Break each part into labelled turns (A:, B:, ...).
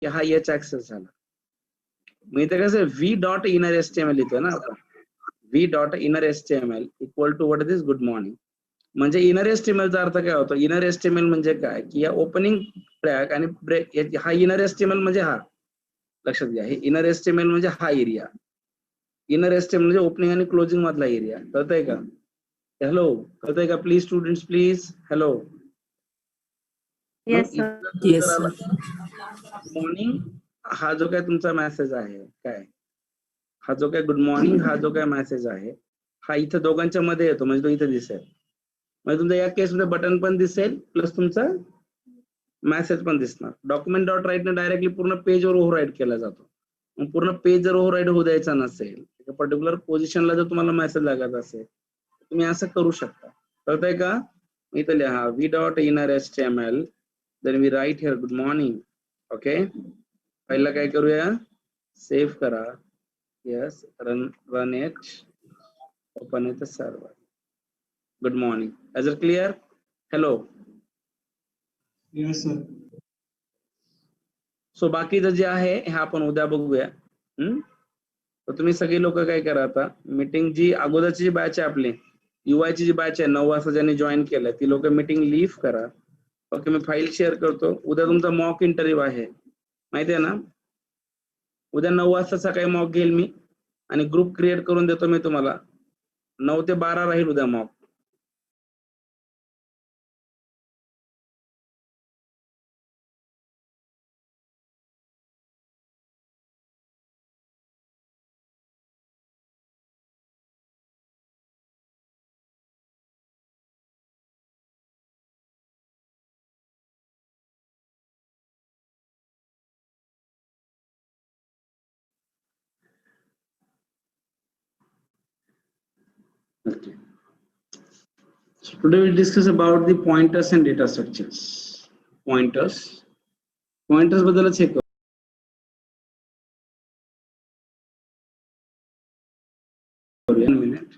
A: की हा H access झाला. मग इथे कसं व्ही डॉट इनर एचटीएमएल लिहितोय ना आपण, V dot inner HTML equal to what is good morning. म्हणजे इनर एचटीएमएलचा अर्थ काय होतो? इनर एचटीएमएल म्हणजे काय की या ओपनिंग ब्रॅक आणि ब्रेक, हा इनर एचटीएमएल म्हणजे हा, लक्षात घ्या, हे इनर एचटीएमएल म्हणजे हा एरिया, इनर एचटीएमएल म्हणजे ओपनिंग आणि क्लोजिंग मधला एरिया. कळतंय का? हॅलो, कळतंय का? Please students please, hello.
B: Yes, sir.
C: Yes, sir.
A: Morning हा जो काय तुमचा मेसेज आहे, काय हा जो काय गुड मॉर्निंग हा जो काय मेसेज आहे, हा इथं दोघांच्या मध्ये येतो, म्हणजे तो इथे दिसेल. म्हणजे तुमच्या या केसमध्ये बटन पण दिसेल प्लस तुमचा मेसेज पण दिसणार. डॉक्युमेंट डॉट राईटने डायरेक्टली पूर्ण पेजवर ओव्हरराईट केला जातो. मग पूर्ण पेज जर ओव्हरराईट होऊ द्यायचा नसेल, एका पर्टिक्युलर पोझिशनला जर तुम्हाला मेसेज लागत असेल, तुम्ही असं करू शकता. कळतंय का? इथं लिहा V dot inner HTML, then we write here good morning. Okay, पहिला काय करूया, सेव्ह करा. Yes, run it, open it server. Good morning. Is it clear? Hello.
D: Yes, sir.
A: So बाकीचं जे आहे हे आपण उद्या बघूया. तर तुम्ही सगळी लोक काय करा, आता मीटिंग जी अगोदरची जी बॅच आहे आपली UI ची जी बॅच आहे 9 वाजता ज्यांनी जॉईन केलं, ती लोक मीटिंग लीव्ह करा. ओके, मी फाईल शेअर करतो. उद्या तुमचा मॉक इंटरव्ह्यू आहे, माहिती आहे ना? उद्या 9 वाजता सकाळी मॉक घेईल मी आणि ग्रुप क्रिएट करून देतो मी तुम्हाला. 9 ते 12 राहील उद्या mock. Okay. So today we'll discuss about the pointers and data structures. Pointers बद्दलच हे करू. One minute.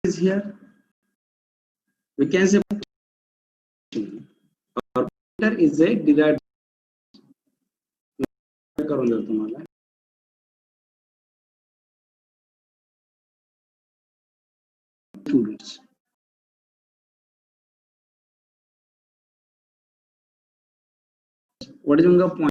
A: Is here we can say our pointer is a derived करून देतो तुम्हाला. Students, what is the point?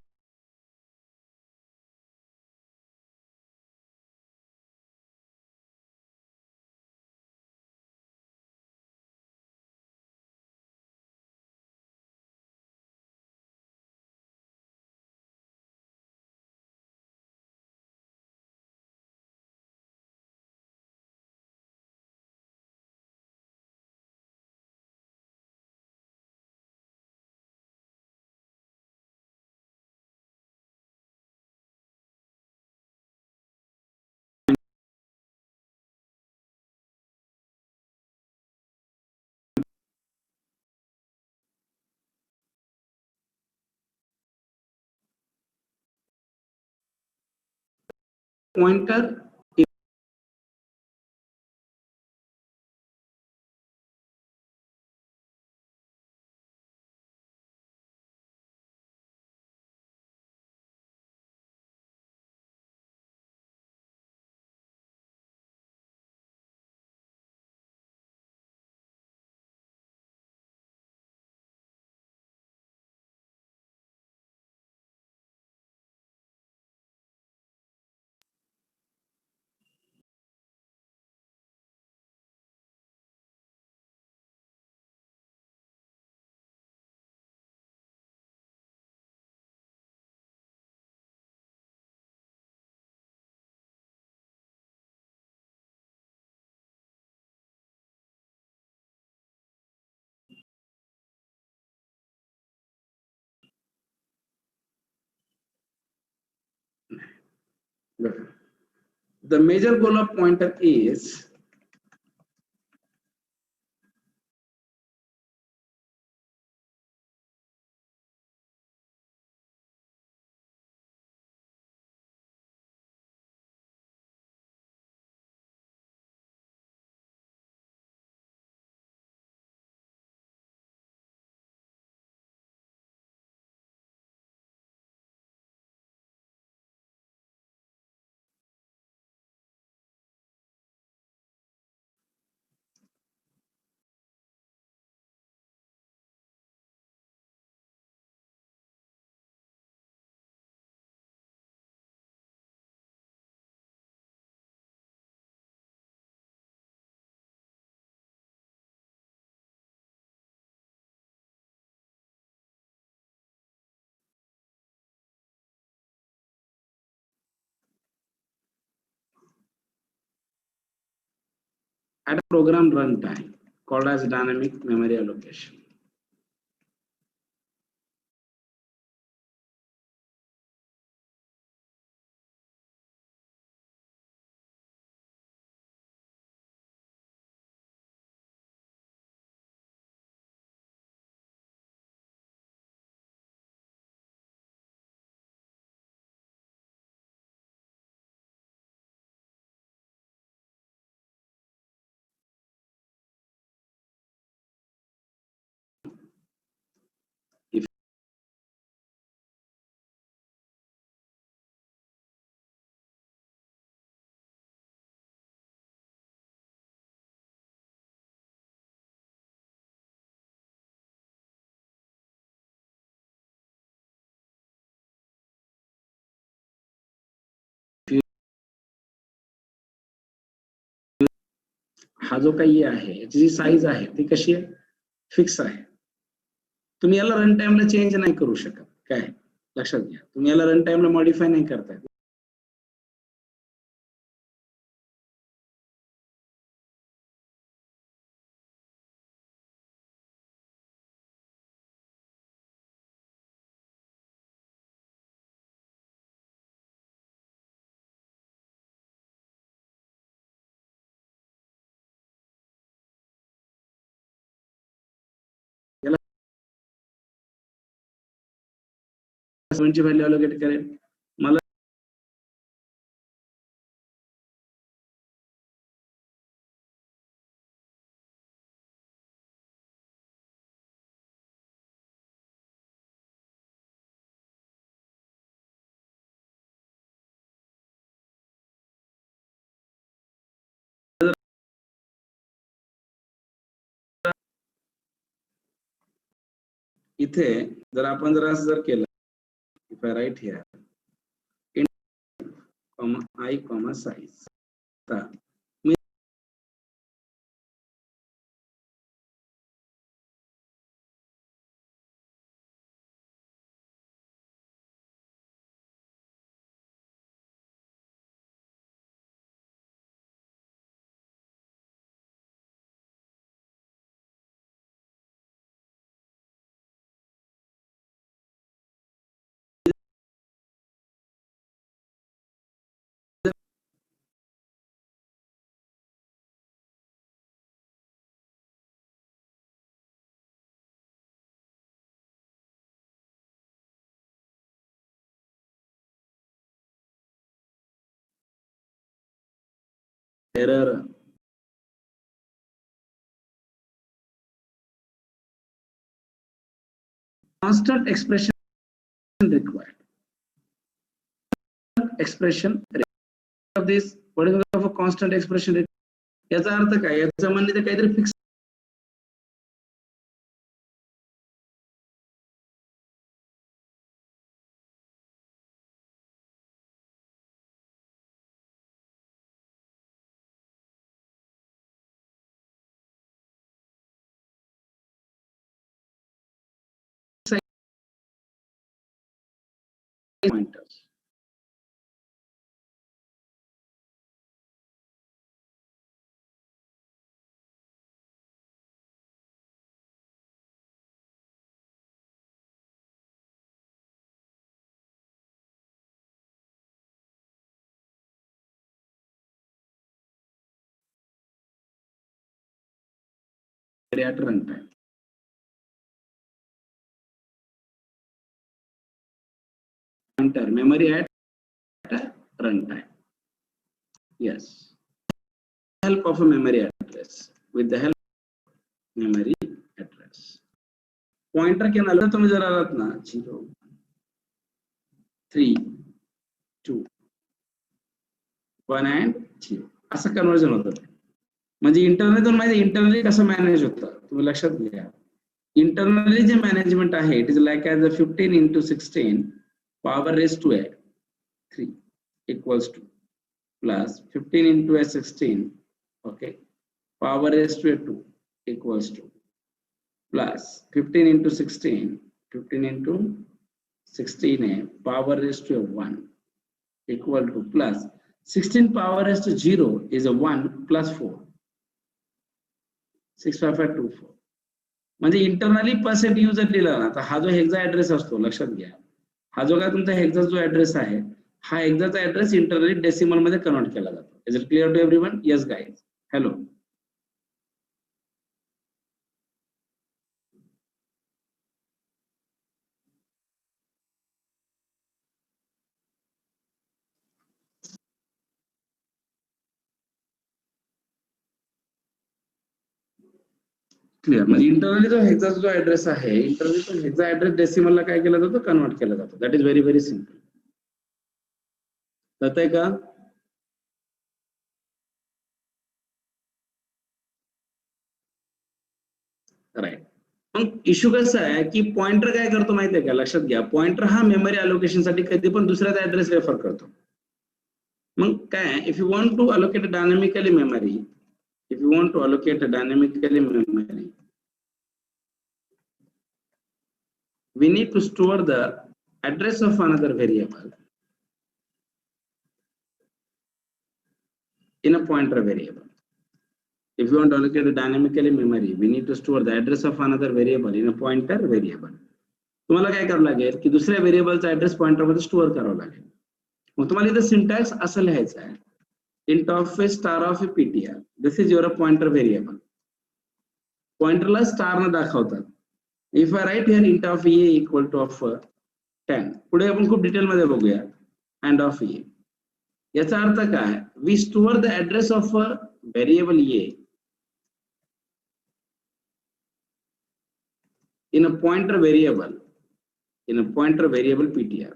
A: Pointer Good. The major goal of pointer is at a program runtime called as dynamic memory allocation. If हा जो काही आहे याची जी size आहे ती कशी आहे, फिक्स आहे. तुम्ही याला रन टाइमला चेंज नाही करू शकत. काय लक्षात घ्या, तुम्ही याला रन टाइमला मॉडिफाय नाही करता येत. याला ची व्हॅल्यू अलोकेट करेल. मला इथे जर आपण जर असं जर केलं, if I write here I, size, मी error constant expression required. Expression of this, what is of a constant expression? याचा अर्थ काय, याचा म्हणजे ते काहीतरी fix pointers. at runtime. Pointer memory at runtime. Yes. Help of a memory address. With the help of memory address. Pointer can allow तुम्ही जर आलात ना 0 3 2 1 and 0 असं कन्वर्जन होतं. म्हणजे इंटरनली माहिती इंटरनली कसं मॅनेज होतं तुम्ही लक्षात घ्या. इंटरनली जे मॅनेजमेंट आहे it is like as a 15 into 16 power raised to a 3 equals to plus 15 into a 16 okay power raised to a 2 equals to plus 15 into 16 15 into 16 a power raised to a 1 equal to plus 16 power raised to 0 is a 1 plus 4 65524 म्हणजे internally percent user लिहिला ना तर हा जो hexa address असतो लक्षात घ्या. हा जो काय तुमचा हेक्सा जो ऍड्रेस आहे हा हेक्साचा ऍड्रेस इंटरनली डेसिमल मध्ये कन्वर्ट केला जातो. Is it clear to everyone? Yes guys. Hello. Clear. म्हणजे इंटरनली जो हेक्सा जो ऍड्रेस आहे इंटरनली तो हेक्सा ऍड्रेस डेसिमलला काय केला जातो कन्वर्ट केला जातो. That is very simple. कळतंय का? राईट. मग इश्यू कसा आहे की पॉइंटर काय करतो माहिती आहे का लक्षात घ्या. पॉइंटर हा मेमरी अलोकेशन साठी कधी पण दुसऱ्याच ऍड्रेस रेफर करतो. मग काय if you want to allocate dynamically memory if you want to allocate a dynamically memory we need to store the address of another variable in a pointer variable. If you want to allocate a dynamically memory we need to store the address of another variable in a pointer variable. तुम्हाला काय करावं लागेल की दुसऱ्या व्हेरिएबलचा address pointer मध्ये store करावा लागेल. मग तुम्हाला इथं सिंटॅक्स असं लिहायचं आहे int of a star of a ptr. This is your pointer variable. Pointerला स्टार न दाखवतात. If I write here int of a equal to of 10 पुढे आपण खूप डिटेल मध्ये बघूया and of a याचा अर्थ काय we store the address of a variable a in a pointer variable ptr.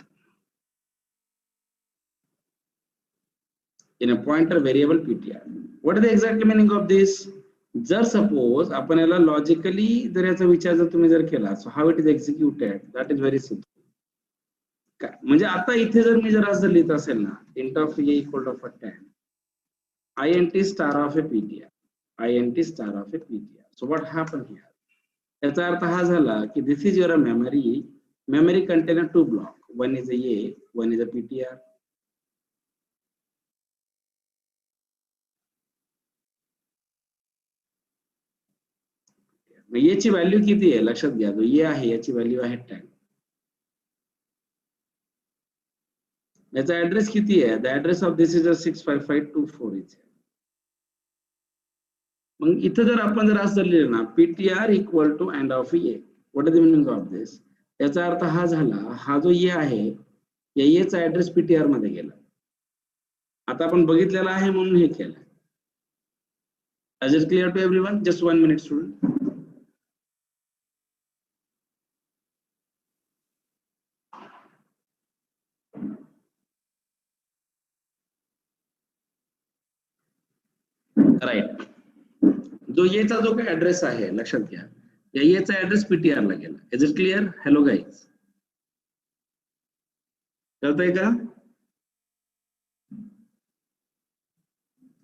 A: In a pointer variable ptr. What is the exact meaning of this? जर suppose आपण याला लॉजिकली जर याचा विचार जर तुम्ही जर केला so how it is executed that is very simple. काय म्हणजे आता इथे जर मी जर असं लिहित असेल ना int of a equal to 10 int star of a ptr int star of a ptr. So what happened here? याचा अर्थ हा झाला की this is your memory container two block. One is a one is a ptr. याची value किती आहे लक्षात घ्या. जो ये आहे याची व्हॅल्यू आहे 10. याचा ऍड्रेस किती आहे? The address of this is 65524 is. मग इथं जर आपण जर असं लिहिलं ना ptr equal to and of A. What is the meaning of this? याचा अर्थ हा झाला हा जो ये आहे या येचा ऍड्रेस ptr मध्ये गेला. आता आपण बघितलेला आहे म्हणून हे केलं. Is it clear to everyone? Just 1 minute student. Right. जो येचा जो काही ऍड्रेस आहे लक्षात घ्या या येचा ऍड्रेस पीटीआर ला गेला. Is it clear? Hello guys. कळतंय का?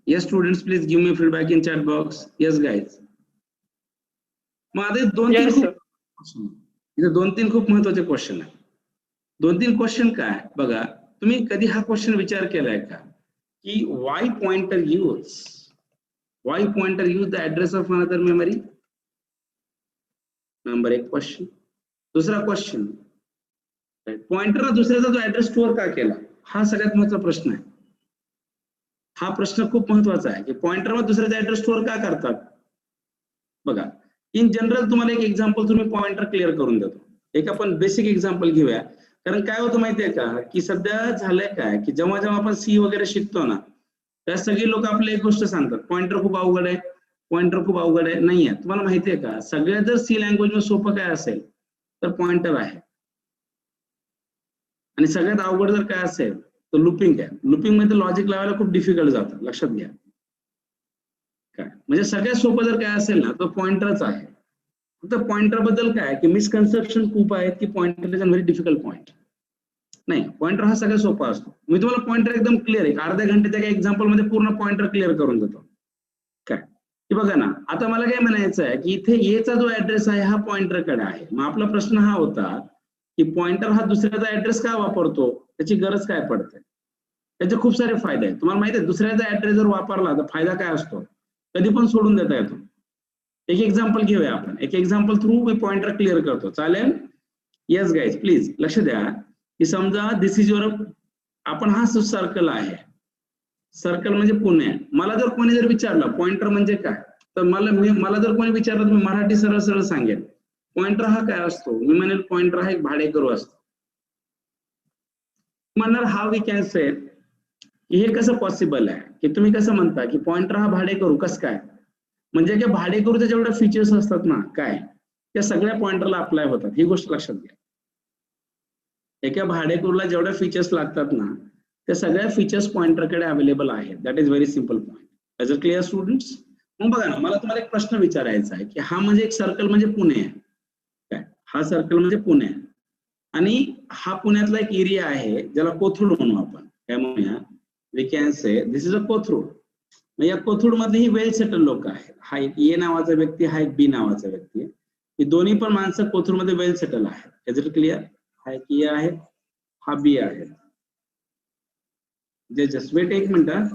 A: Yes students please give me feedback in chat box. Yes guys. मग आता दोन तीन खूप महत्वाचे क्वेश्चन आहेत. 2-3 क्वेश्चन काय बघा. तुम्ही कधी हा क्वेश्चन विचार केलाय का की why pointer use the address of another memory? Number 1 question. दुसरा क्वेश्चन पॉइंटरला दुसऱ्याचा जो ऍड्रेस स्टोअर का केला हा सगळ्यात महत्त्वाचा प्रश्न आहे. हा प्रश्न खूप महत्वाचा आहे की पॉइंटरवर दुसऱ्याचा ऍड्रेस स्टोअर का करतात. बघा इन जनरल तुम्हाला एक एक्झाम्पल तुम्ही पॉइंटर क्लिअर करून देतो. एक आपण बेसिक एक्झाम्पल घेऊया. कारण काय होतं माहितीये का की सध्या झालंय काय की जेव्हा जेव्हा आपण सी वगैरे शिकतो ना त्या सगळे लोक आपले एक गोष्ट सांगतात पॉइंटर खूप अवघड आहे, पॉइंटर खूप अवघड आहे. नाहीये. तुम्हाला माहितीये का सगळ्यात जर सी लँग्वेज मध्ये सोपं काय असेल तर पॉइंटर आहे. आणि सगळ्यात अवघड जर काय असेल तर लुपिंग आहे. लुपिंग मध्ये लॉजिक लावायला खूप डिफिकल्ट जातं, लक्षात घ्या. काय म्हणजे सगळ्यात सोपं जर काय असेल ना तर पॉइंटरच आहे. फक्त पॉइंटर बद्दल काय की मिसकन्सेप्शन खूप आहेत की pointer is a very difficult point. नाही, पॉइंटर हा सगळ्यात सोपा असतो. मी तुम्हाला पॉइंटर एकदम क्लिअर आहे अर्ध्या घंटे त्या एक्झाम्पल मध्ये पूर्ण पॉइंटर क्लिअर करून देतो. काय की बघा ना आता मला काय म्हणायचं आहे की इथे एचा जो ऍड्रेस आहे हा पॉइंटरकडे आहे. मग आपला प्रश्न हा होता की पॉइंटर हा दुसऱ्याचा ऍड्रेस का वापरतो, त्याची गरज काय पडते. त्याचे खूप सारे फायदे आहेत. तुम्हाला माहिती आहे दुसऱ्याचा ऍड्रेस जर वापरला तर फायदा काय असतो, कधी पण सोडून देता येतो. एक एक्झाम्पल घेऊया आपण, एक एक्झाम्पल थ्रू मी पॉइंटर क्लिअर करतो, चालेल. येस गाईज प्लीज लक्ष द्या की समजा दिस इज युअर, आपण हा सर्कल आहे, सर्कल म्हणजे पुणे. मला जर कोणी जर विचारलं पॉइंटर म्हणजे काय तर मला जर कोणी विचारलं तर मी मराठी सरळ सरळ सांगेन पॉइंटर हा काय असतो. मी म्हणेल पॉइंटर हा एक भाडेकरू असतो. म्हणणार हाव वी कॅन से, हे कसं पॉसिबल आहे की तुम्ही कसं म्हणता की पॉइंटर हा भाडेकरू कसं काय, म्हणजे की भाडेकरूचे जेवढे फीचर्स असतात ना काय त्या सगळ्या पॉइंटरला अप्लाय होतात. ही गोष्ट लक्षात घ्या. एका भाडेकरूला जेवढ्या फीचर्स लागतात ना त्या सगळ्या फीचर्स पॉइंटरकडे अवेलेबल आहेत. That is very simple point. As a clear students. मग बघा ना मला तुम्हाला एक प्रश्न विचारायचा आहे की हा म्हणजे एक सर्कल म्हणजे पुणे आहे काय, हा सर्कल म्हणजे पुणे आहे आणि हा पुण्यातला एक एरिया आहे ज्याला कोथरूड म्हणू आपण. काय म्हणूया, we can say this is a Kothrud. या कोथरूड मध्ये ही वेल सेटल लोक आहेत. हा एक ए नावाचा व्यक्ती, हा एक बी नावाचा व्यक्ती. ही दोन्ही पण माणसं कोथरूड मध्ये वेल सेटल आहेत. Is it clear. हा एक ए आहे, हा बी आहे. जस्ट वेट एक मिनिट.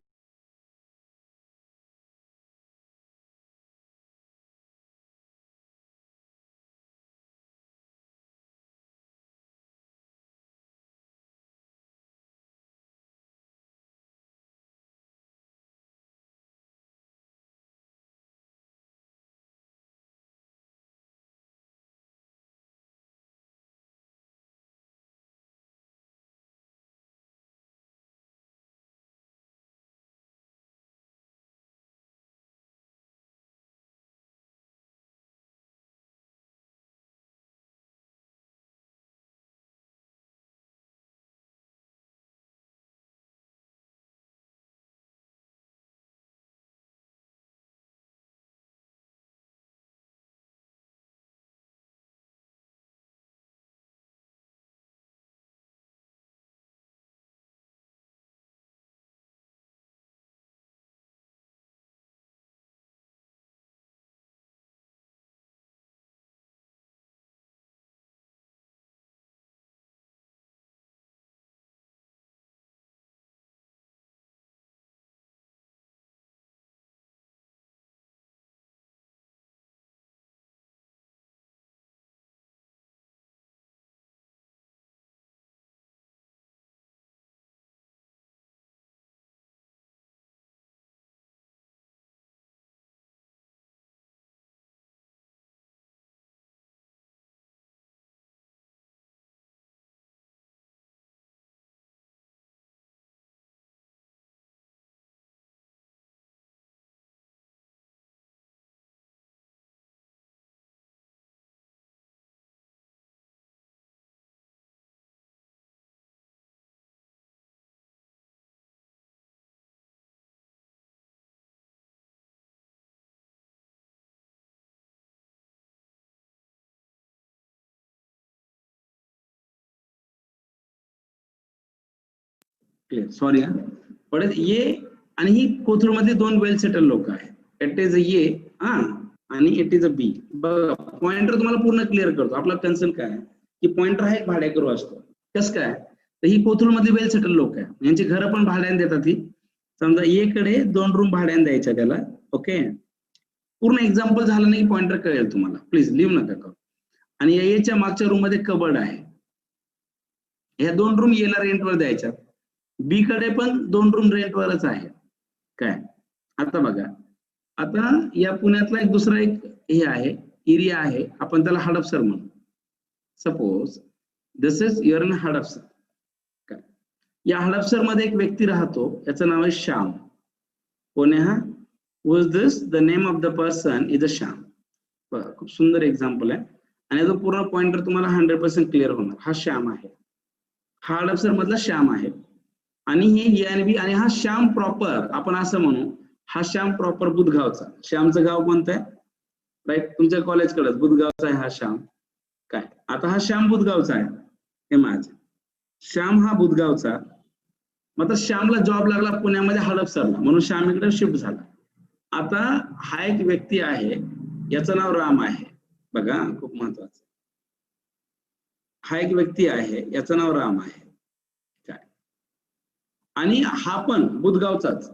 A: क्लिअर, सॉरी हा. परत ये आणि ही कोथरूड मध्ये दोन वेल सेटल लोक आहेत. इट इज अ ये हा आणि इट इज अ बी. बघा पॉइंटर तुम्हाला पूर्ण क्लिअर करतो. आपला कन्सर्न काय आहे की पॉइंटर हा एक भाडेकरू असतो. कसं काय तर ही कोथरूड मध्ये वेल सेटल लोक आहे, यांची घरं पण भाड्याने देतात. ही समजा ए कडे 2 रूम भाड्याने द्यायच्या त्याला. ओके, पूर्ण एक्झाम्पल झालं नाही पॉइंटर कळेल तुम्हाला, प्लीज लिव्ह नका करू. आणि एच्या मागच्या रूम मध्ये कबर्ड आहे. ह्या 2 रूम एला रेंटवर द्यायच्या. बी कडे पण 2 रूम रेंटवरच आहे. काय आता बघा, आता या पुण्यातला एक दुसरा एक हे आहे, एरिया आहे, आपण त्याला हडपसर म्हणू. Suppose this is your in Hadapsar. काय या हडपसर मध्ये एक व्यक्ती राहतो, याचं नाव आहे श्याम. कोण आहे हा? Who is this? The name of the person is Shyam. बघा खूप सुंदर एक्झाम्पल आहे आणि याचा पूर्ण पॉइंटर तुम्हाला 100% क्लिअर होणार. हा श्याम आहे, हा हडपसर मधला श्याम आहे आणि ही एनबी. आणि हा श्याम प्रॉपर आपण असं म्हणू, हा श्याम प्रॉपर बुधगावचा. श्यामचं गाव कोणतं आहे? राईट, तुमच्या कॉलेजकडे बुधगावचा आहे हा श्याम. काय आता हा श्याम बुधगावचा आहे, हे माझं श्याम हा बुधगावचा. मग श्यामला जॉब लागला पुण्यामध्ये हडपसरला, म्हणून श्याम इकडे शिफ्ट झाला. आता हा एक व्यक्ती आहे, याचं नाव राम आहे. बघा खूप महत्वाचं, हा एक व्यक्ती आहे, याचं नाव राम आहे. काय आणि हा पण बुधगावचाच.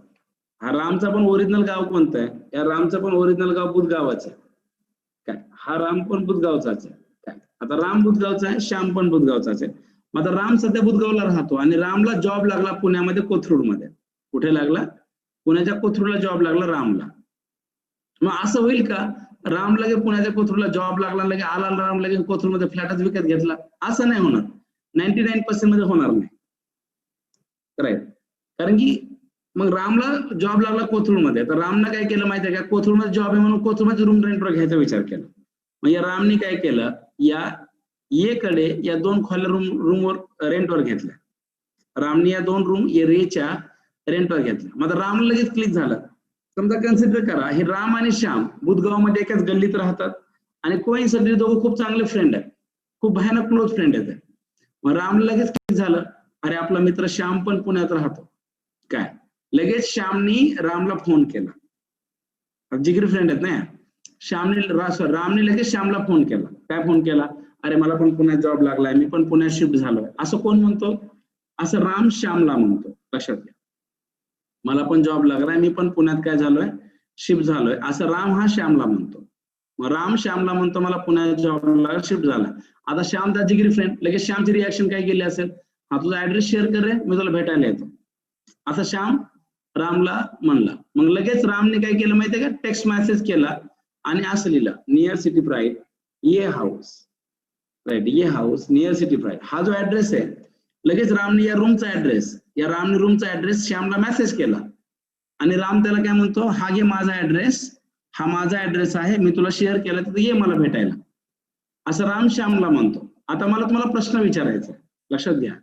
A: हा रामचा पण ओरिजिनल गाव कोणतं आहे? या रामचं पण ओरिजिनल गाव बुधगावाचं आहे. काय हा राम पण बुधगावचाच आहे. काय आता राम बुधगावचा आहे, श्याम पण बुधगावचाच आहे. मग आता राम सध्या बुधगावला राहतो आणि रामला जॉब लागला पुण्यामध्ये कोथरूडमध्ये. कुठे लागला? पुण्याच्या कोथरूडला जॉब लागला रामला. मग असं होईल का राम लगे पुण्याच्या कोथरूडला जॉब लागला, लगे आला राम लगे कोथरूडमध्ये फ्लॅटच विकत घेतला? असं नाही होणार, 99% मध्ये होणार नाही. राईट, कारण की मग रामला जॉब लागला कोथरूडमध्ये, तर रामनं काय केलं माहिती आहे का? कोथरूडमध्ये जॉब आहे म्हणून कोथरूडमध्ये रूम रेंटवर घ्यायचा विचार केला. मग या रामने काय केलं, या कडे या 2 खोल्या रूमवर रेंटवर घेतल्या. रामने या 2 रूम रेच्या रेंटवर घेतल्या. मग राम लगेच क्लिक झालं. समजा कन्सिडर करा, हे राम आणि श्याम बुधगावमध्ये एकाच गल्लीत राहतात आणि कोइन्सिडेंटली दोघं खूप चांगले फ्रेंड आहेत, खूप भयानक क्लोज फ्रेंड आहेत. मग राम लगेच क्लिक झालं, अरे आपला मित्र श्याम पण पुण्यात राहतो. काय लगेच श्यामनी रामला फोन केला, जिगरी फ्रेंड आहेत ना. रामने लगेच श्यामला फोन केला. काय फोन केला? अरे मला पण पुण्यात जॉब लागलाय, मी पण पुण्यात शिफ्ट झालोय. असं कोण म्हणतो? असं राम श्यामला म्हणतो. लक्षात घ्या, मला पण जॉब लागलाय, मी पण पुण्यात काय झालोय, शिफ्ट झालोय, असं राम हा श्यामला म्हणतो. मग राम श्यामला म्हणतो मला पुण्यात जॉब लागला, शिफ्ट झाला. आता श्याम त्या जिगरी फ्रेंड, लगेच श्यामची रिॲक्शन काय केली असेल? हा तुझा ऍड्रेस शेअर कर रे, मी तुला भेटायला येतो, असं श्याम रामला म्हणला. मग लगेच रामने काय केलं माहितीये का? टेक्स्ट मेसेज केला आणि असं लिहिलं, नियर सिटी प्राईड ये हाऊस. राईट, ये हाऊस नियर सिटी प्राईड. हा जो ऍड्रेस आहे, लगेच रामने या रामने रूमचा ऍड्रेस श्यामला मेसेज केला आणि राम त्याला काय म्हणतो, हा घे माझा ऍड्रेस, हा माझा ऍड्रेस आहे, मी तुला शेअर केला, तर ये मला भेटायला, असं राम श्यामला म्हणतो. आता मला तुम्हाला प्रश्न विचारायचा आहे, लक्षात घ्या,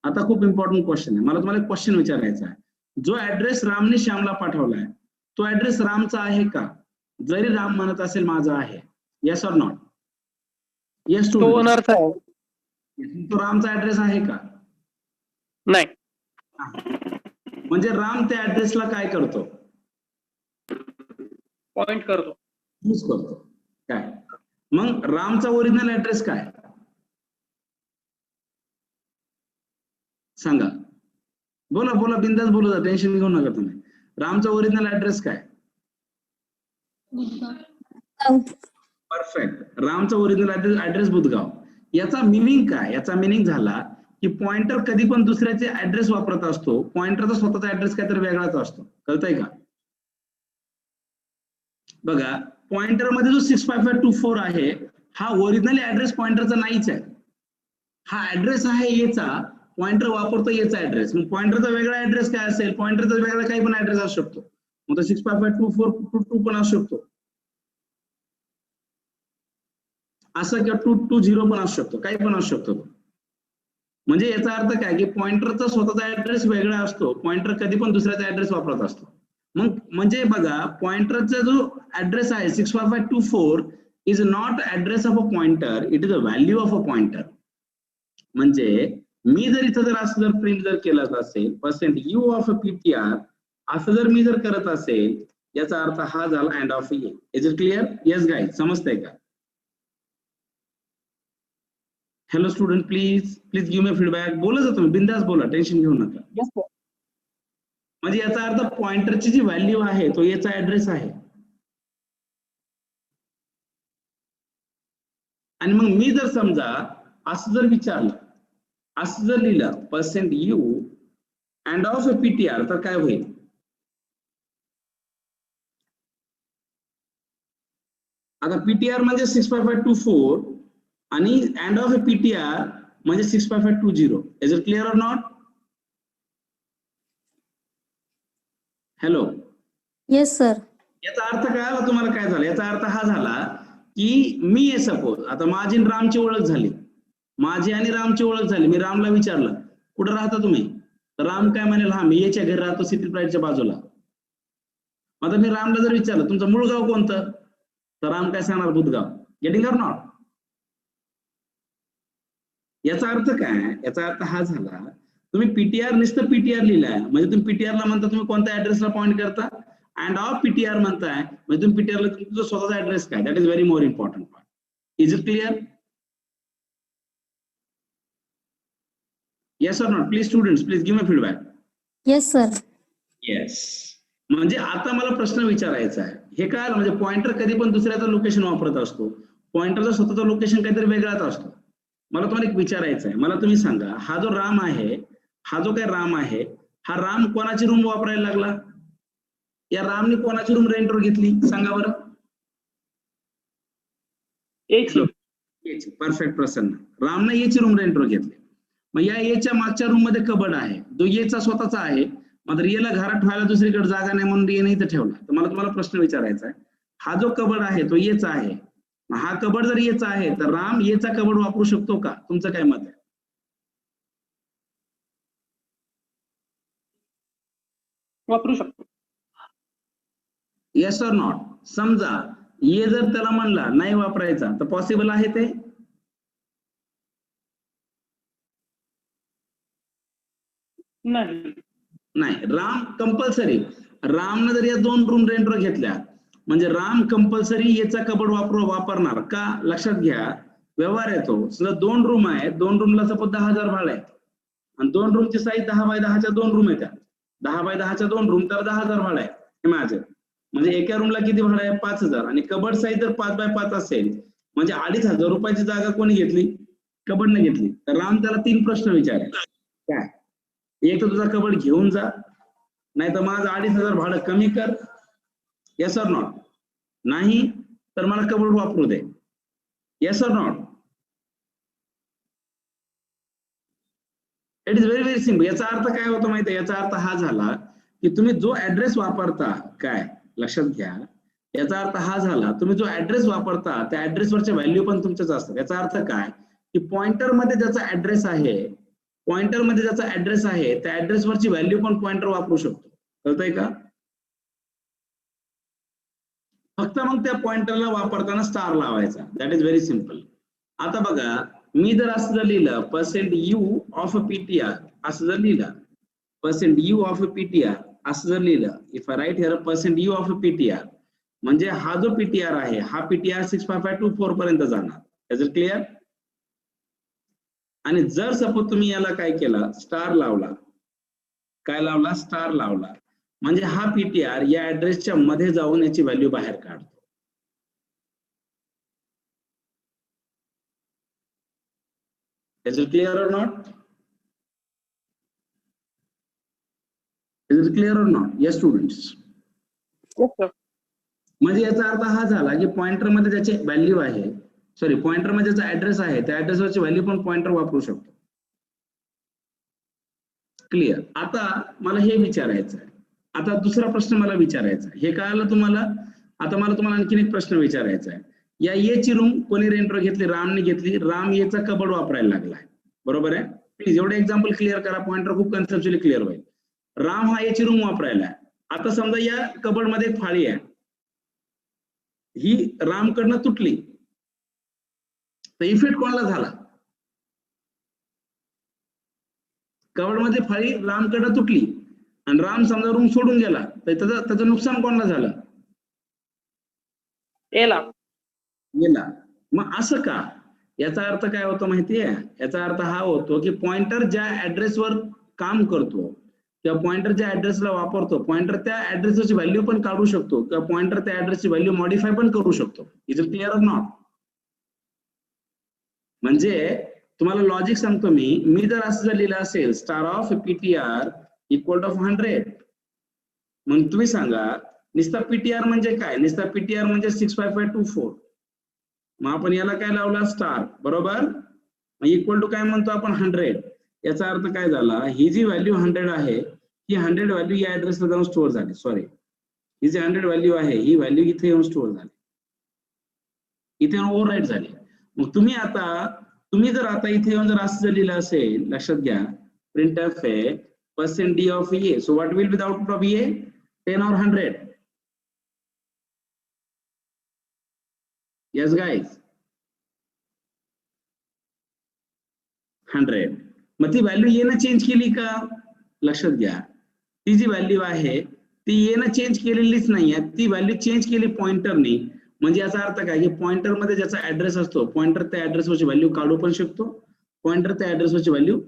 A: आता खूप इम्पॉर्टंट क्वेश्चन आहे. मला तुम्हाला एक क्वेश्चन विचारायचा आहे. जो ऍड्रेस रामने श्यामला पाठवलाय तो ऍड्रेस रामचा आहे का? जरी राम म्हणत असेल माझा आहे, येस ऑर नॉट? येस टू तो रामचा ऍड्रेस आहे का?
B: नाही.
A: म्हणजे राम त्या ऍड्रेसला काय करतो?
B: पॉइंट करतो,
A: यूज करतो. काय मग रामचा ओरिजिनल ऍड्रेस काय सांगा? बोला बोला, बिंदास बोलू, टेन्शन घेऊ नका तुम्ही. रामचा ओरिजिनल ऍड्रेस काय? परफेक्ट, रामचा ओरिजिनल ऍड्रेस बुधगाव. याचा मिनिंग काय? याचा मिनिंग झाला की पॉइंटर कधी पण दुसऱ्याचे ऍड्रेस वापरत असतो, पॉइंटरचा स्वतःचा ऍड्रेस काहीतरी वेगळाच असतो. कळतंय का? बघा, पॉइंटर मध्ये जो 65524 आहे हा ओरिजिनल ऍड्रेस पॉइंटरचा नाहीच आहे. हा ऍड्रेस आहे याचा, पॉइंटर वापरतो याचा ऍड्रेस. मग पॉइंटरचा वेगळा ऍड्रेस काय असेल? पॉइंटरचा वेगळा काही पण ऍड्रेस असू शकतो. मग तो 6552422 पण असू शकतो, असं किंवा 220 पण असू शकतो, काही पण असू शकतो. म्हणजे याचा अर्थ काय की पॉइंटरचा स्वतःचा ऍड्रेस वेगळा असतो, पॉइंटर कधी पण दुसऱ्याचा ऍड्रेस वापरत असतो. मग म्हणजे बघा, पॉइंटरचा जो ऍड्रेस आहे 65524 is not address of a pointer, it is a value of a pointer. म्हणजे मी जर इथं जर असं जर प्रिंट जर केलं असेल %u ऑफ अ ptr, असं जर मी जर करत असेल, याचा अर्थ हा झाला end of A. Is it clear? Yes guys, समजतंय का? Hello student, please give me feedback. बोला जा तुम्ही, बिंदास बोला, टेन्शन घेऊ नका. म्हणजे याचा अर्थ पॉइंटरची जी व्हॅल्यू आहे तो याचा ऍड्रेस आहे. आणि मग मी जर समजा असं जर विचारलं, असं जर लिहिलं %u and of a ptr, तर काय होईल? आता पीटीआर म्हणजे 65524 आणि एंड ऑफ ए पीटीआर म्हणजे 65520. Is it clear or not? Hello,
C: yes sir.
A: याचा अर्थ काय आला तुम्हाला? काय झालं याचा अर्थ? हा झाला की मी आहे सपोज, आता माझी आणि रामची ओळख झाली, माझी आणि रामची ओळख झाली. मी रामला विचारलं कुठं राहता तुम्ही, तर राम काय म्हणेल, हा मी याच्या घरी राहतो सिटी प्राईडच्या बाजूला. आता मी रामला जर विचारलं तुमचं मूळ गाव कोणतं, तर राम काय सांगणार, बुधगाव. Getting or not? याचा अर्थ काय? याचा अर्थ हा झाला, तुम्ही पीटीआर नुसतं पीटीआर लिहिलाय म्हणजे तुम्ही पीटीआरला म्हणता तुम्ही कोणत्या ऍड्रेसला पॉईंट करता, अँड ऑफ पीटीआर म्हणताय म्हणजे तुम्ही पीटीआरला तुमचा स्वतःचा ऍड्रेस काय. That is very more important part. Is it clear? Yes or not? Please students, please give me feedback.
C: Yes sir.
A: Yes. म्हणजे आता मला प्रश्न विचारायचा आहे, हे काय म्हणजे पॉइंटर कधी पण दुसऱ्याचं लोकेशन वापरत असतो, पॉइंटरचा स्वतःचा लोकेशन काहीतरी वेगळाच असतो. मला तुम्हाला एक विचारायचं आहे, मला तुम्ही सांगा, हा जो राम आहे, हा जो काय राम आहे, हा राम कोणाची रूम वापरायला लागला? या रामने कोणाची रूम रेंटवर घेतली सांगा बरं? याची. परफेक्ट प्रसन्न. रामने याची रूम रेंटवर घेतली. मग या याच्या मागच्या रूम मध्ये कबड आहे, जो याचा स्वतःचा आहे, मात्र याला घरात ठेवायला दुसरीकडे जागा नाही म्हणून याने इथं ठेवला. तर मला तुम्हाला प्रश्न विचारायचा आहे, हा जो कबड आहे तो याचा आहे, हा कबड जर याचा आहे तर राम याचा कबड वापरू शकतो का? तुमचं काय मत आहे?
B: वापरू शकतो.
A: Yes or not? समजा ये जर त्याला म्हणला नाही वापरायचा तर पॉसिबल आहे ते?
B: नाही.
A: नाही. राम कंपल्सरी, रामनं जर या 2 रूम रेंटवर घेतल्या म्हणजे राम कंपल्सरी याचा कबड वापरणार का? लक्षात घ्या, व्यवहार येतो. समजा 2 रूम आहेत, 2 रूमला सपोज 10,000 भाडं आहे आणि 2 रूमची साईज 10 बाय 10च्या 2 रूम येतात, 10 बाय 10च्या 2 रूम, तर 10,000 भाडं आहे. हे माझं म्हणजे एका रूमला किती भाडं आहे? 5,000. आणि कबड साईज जर 5 बाय 5 असेल म्हणजे 2,500 रुपयाची जागा कोणी घेतली? कबडने घेतली. तर राम त्याला 3 प्रश्न विचारेल. काय? एक तर तुझा कबड घेऊन जा, नाही तर माझं 2,500 भाडं कमी कर. Yes or not? नाही तर मला कबड वापरू दे. Yes or not? It is very very simple. याचा अर्थ काय होतो माहिती आहे? याचा अर्थ हा झाला की तुम्ही जो ऍड्रेस वापरता, काय लक्षात घ्या, याचा अर्थ हा झाला तुम्ही जो ऍड्रेस वापरता त्या ऍड्रेसवरच्या व्हॅल्यू पण तुमच्याच असतात. याचा अर्थ काय की पॉइंटर मध्ये ज्याचा ऍड्रेस आहे, पॉइंटर मध्ये ज्याचा ऍड्रेस आहे त्या ऍड्रेसवरची व्हॅल्यू पण पॉइंटर वापरू शकतो. कळतंय का? फक्त मग त्या पॉइंटरला वापरताना स्टार लावायचा. That is very simple. आता बघा, मी जर असं जर लिहिलं %u ऑफ पीटीआर असं जर लिहिलं, %u ऑफ पीटीआर असं जर लिहिलं, if I write here %u of PTR म्हणजे हा जो पीटीआर आहे हा पीटीआर 65524 पर्यंत जाणार. Is it clear? आणि जर सपोज तुम्ही याला काय केलं, स्टार लावला, काय लावला? स्टार लावला, म्हणजे हा पीटीआर या ऍड्रेसच्या मध्ये जाऊन याची व्हॅल्यू बाहेर काढतो. Is it clear or not? Is it clear or not? Yes students? म्हणजे याचा अर्थ हा झाला की पॉइंटर मध्ये त्याची व्हॅल्यू आहे, सॉरी पॉइंटर मध्ये ज्याचा ऍड्रेस आहे त्या ऍड्रेसवरची व्हॅल्यू पण पॉइंटर वापरू शकतो. क्लिअर? आता मला हे विचारायचं आहे, आता दुसरा प्रश्न मला विचारायचा आहे, हे कळालं तुम्हाला? आता मला तुम्हाला आणखीन एक प्रश्न विचारायचा आहे. या येची रूम कोणी रेंटवर घेतली? रामने घेतली. राम याचा कबड वापरायला लागलाय, बरोबर आहे? प्लीज एवढे एक्झाम्पल क्लिअर करा, पॉइंटर खूप कन्सेप्च्युअली क्लिअर होईल. राम हा याची रूम वापरायला आहे. आता समजा या कबड मध्ये एक फाळी आहे, ही रामकडनं तुटली, तर इफेक्ट कोणाला झाला? कबड मध्ये फाळी रामकडनं तुटली आणि राम समजा रूम सोडून गेला, तर त्याचं नुकसान कोणाला झालं? गेला. मग असं का? याचा अर्थ काय होतो माहितीये? याचा अर्थ हा होतो की पॉइंटर ज्या ऍड्रेसवर काम करतो किंवा पॉइंटर ज्या ऍड्रेसला वापरतो, पॉइंटर त्या ऍड्रेसची व्हॅल्यू पण काढू शकतो किंवा पॉइंटर त्या ऍड्रेसची व्हॅल्यू मॉडिफाय पण करू शकतो. Is it clear or not? म्हणजे तुम्हाला लॉजिक सांगतो मी जर असं जर लिहिलं असेल star of PTR equal to 100, मग तुम्ही सांगा निस्ता पीटीआर म्हणजे काय? निस्ता पीटीआर म्हणजे 65524. मग आपण याला काय लावला स्टार, बरोबर. इक्वल टू काय म्हणतो आपण 100. याचा अर्थ काय झाला, ही जी व्हॅल्यू 100 आहे ही 100 व्हॅल्यू या ऍड्रेसला जाऊन स्टोअर झाली. सॉरी, ही जी 100 व्हॅल्यू आहे ही व्हॅल्यू इथे येऊन स्टोअर झाली, इथे ओव्हरराईट झाली. मग तुम्ही जर आता इथे येऊन जर असं जर लिहिलं असेल, लक्षात घ्या, प्रिंट एफ आहे %d of A. So what will be the output of A, 10 or 100? Yes guys, 100. मग ती व्हॅल्यू येणं चेंज केली का, लक्षात घ्या, ती जी व्हॅल्यू आहे ती येणं चेंज केलेलीच नाहीये, ती व्हॅल्यू चेंज केली पॉइंटरने. म्हणजे याचा अर्थ काय की पॉइंटर मध्ये ज्याचा ऍड्रेस असतो, पॉइंटर त्या ऍड्रेसवरची व्हॅल्यू काढू पण शकतो, पॉइंटर त्या ऍड्रेसवरची व्हॅल्यू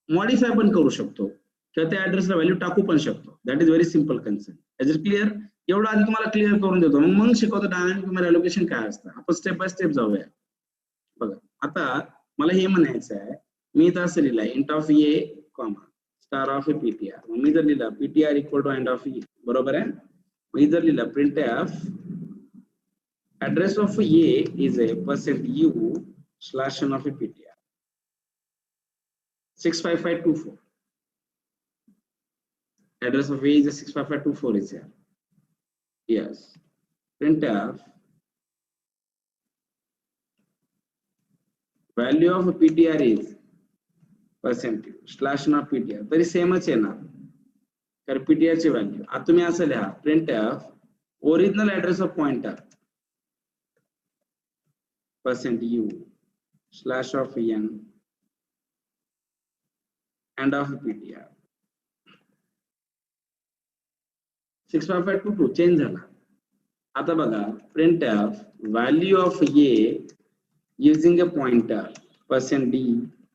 A: मॉडिफाय पण करू शकतो, किंवा त्या ऍड्रेसला व्हॅल्यू टाकू पण शकतो. That is very simple concept. Is it clear? एवढं आधी तुम्हाला क्लिअर करून देतो, मग शिकवतो डायनॅमिक मेमरी अलोकेशन काय असतं. आपण स्टेप बाय स्टेप जाऊया. बघा, आता मला हे म्हणायचं आहे, मी इथं असं लिहिलंय int of A comma star of A PTR. मग मी जर लिहिलं PTR equal to and of A, बरोबर आहे. मी जर लिहिलं print F address of A is a %u slash n of a PTR 65524. Address of A is a 65524 is here. Yes. Printf value of a PTR is % slash n of PTR. तरी सेमच येणार, कारण PTR ची value. आता तुम्ही असं लिहा printf original address of pointer %u slash of n and of PTR 65522 change झाला. आता बघा printf value of a using a pointer %d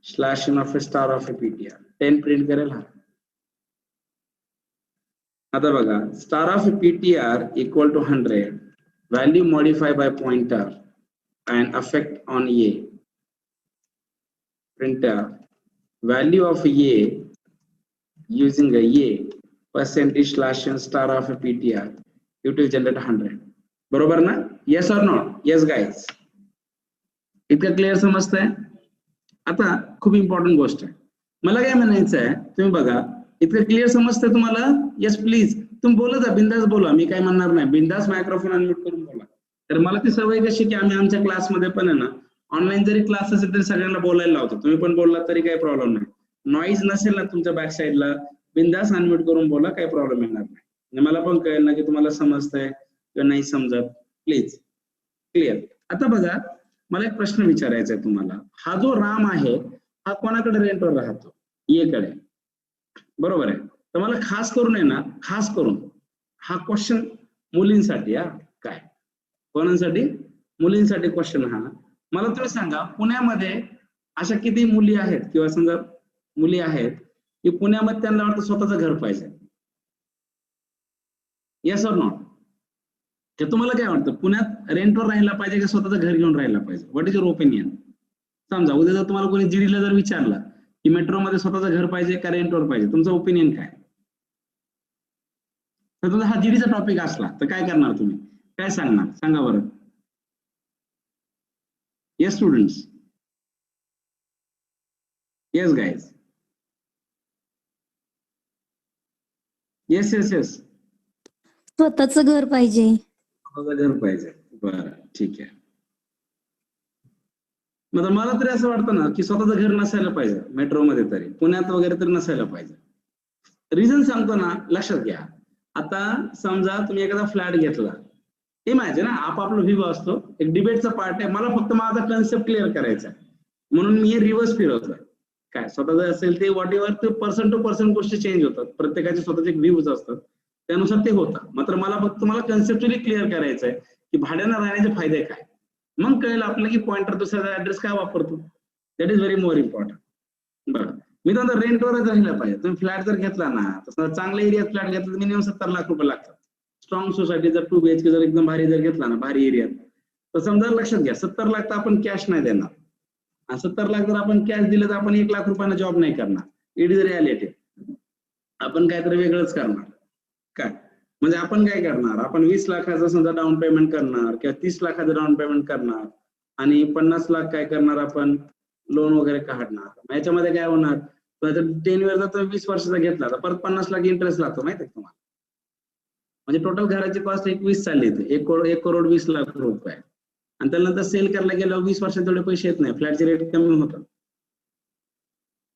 A: slash n of a star of a PTR 10 print करेल हा. आता बघा star of a PTR equal to 100 value modified by pointer and effect on A. Printf value of A using a % slash n star of a PTR it will generate 100. बरोबर ना? Yes or no? Yes guys. इतकं clear समजतंय? आता खूप important गोष्ट आहे, मला काय म्हणायचं आहे, तुम्ही बघा इतकं क्लिअर समजतंय तुम्हाला? येस प्लीज, तुम्ही बोलत जा, बिंदास बोला, मी काय म्हणणार नाही, बिंदास मायक्रोफोन अनम्यूट करून बोला. तर मला ती सवय कशी की आम्ही आमच्या क्लासमध्ये पण आहे ना, ऑनलाईन जरी क्लास असेल तरी सगळ्यांना बोलायला लावतो. तुम्ही पण बोलला तरी काही प्रॉब्लेम नाही. नॉईज नसेल ना तुमच्या बॅक साईडला, बिंदास अनम्यूट करून बोला, काही प्रॉब्लेम येणार नाही. मला पण कळेल ना की तुम्हाला समजतंय किंवा नाही समजत. Please clear. आता बघा मला एक प्रश्न विचारायचा आहे तुम्हाला. हा जो राम आहे हा कोणाकडे रेंटवर राहतो? ए कडे, बरोबर आहे. तर मला खास करून आहे ना, खास करून हा क्वेश्चन मुलींसाठी, काय कोणासाठी? मुलींसाठी क्वेश्चन हा. मला तुम्ही सांगा पुण्यामध्ये अशा किती मुली आहेत किंवा समजा मुली आहेत की पुण्यामध्ये त्यांना वाटतं स्वतःचं घर पाहिजे? Yes or not? तर तुम्हाला काय वाटतं, पुण्यात रेंटवर राहायला पाहिजे की स्वतःचं घर घेऊन राहायला पाहिजे? What is your opinion? समजा उद्या जर तुम्हाला कोणी जीडीला जर विचारलं की मेट्रोमध्ये स्वतःचं घर पाहिजे का रेंटवर पाहिजे, तुमचं ओपिनियन काय? तर तुझा हा जीडीचा टॉपिक असला तर काय करणार तुम्ही, काय सांगणार, सांगा बरं. Yes students, yes guys, yes yes yes.
C: स्वतःचं घर पाहिजे.
A: स्वतःचं घर पाहिजे, बरं ठीक आहे. मग मला तरी असं वाटतं ना की स्वतःचं घर नसायला पाहिजे मेट्रोमध्ये, तरी पुण्यात वगैरे तरी नसायला पाहिजे. रिझन सांगतो ना, लक्षात घ्या. आता समजा तुम्ही एखादा फ्लॅट घेतला, इमॅजिन आपापला व्ह्यू असतो, एक डिबेटचा पार्ट आहे, मला फक्त माझा कन्सेप्ट क्लिअर करायचा आहे म्हणून मी हे रिव्हर्स फिरवतोय. काय स्वतःचं असेल ते व्हॉट एव्हर, ते पर्सन टू पर्सन गोष्टी चेंज होतात, प्रत्येकाचे स्वतःचे व्ह्यूज असतात, त्यानुसार ते होतं. मात्र मला फक्त तुम्हाला कन्सेप्च्युअली क्लिअर करायचं आहे की भाड्यानं राहण्याचे फायदे काय. मग कळेल आपल्याला की पॉइंटर दुसऱ्या ऍड्रेस काय वापरतो. That is very more important. बरं, मी तर रेंटवरच राहिला पाहिजे. तुम्ही फ्लॅट जर घेतला ना, तर चांगल्या एरियात फ्लॅट घेतला तर मिनिमम 70 लाख रुपये लागतात. स्ट्रॉंग सोसायटी जर 2 BHK जर एकदम भारी जर घेतला ना, भारी एरियात, तर समजा लक्षात घ्या 70 लाख तर आपण कॅश नाही देणार, आणि 70 लाख जर आपण कॅश दिलं तर आपण 1 लाख रुपयांना जॉब नाही करणार. It is reality. आपण काहीतरी वेगळंच करणार. काय म्हणजे आपण काय करणार, आपण 20 लाखाचं समजा डाऊन पेमेंट करणार किंवा 30 लाखाचं डाऊन पेमेंट करणार, आणि 50 लाख काय करणार आपण, लोन वगैरे काढणार. मग याच्यामध्ये काय होणार, 10 इयरचा तर 20 वर्षाचा घेतला तर परत 50 लाख इंटरेस्ट लागतो माहिती आहे तुम्हाला. म्हणजे टोटल घराची कॉस्ट 21 चालली, 1 करोड 20 लाख रुपये. आणि त्यानंतर सेल करायला गेल्यावर 20 वर्षात तेवढे पैसे येत नाही, फ्लॅटचे रेट कमी होतात.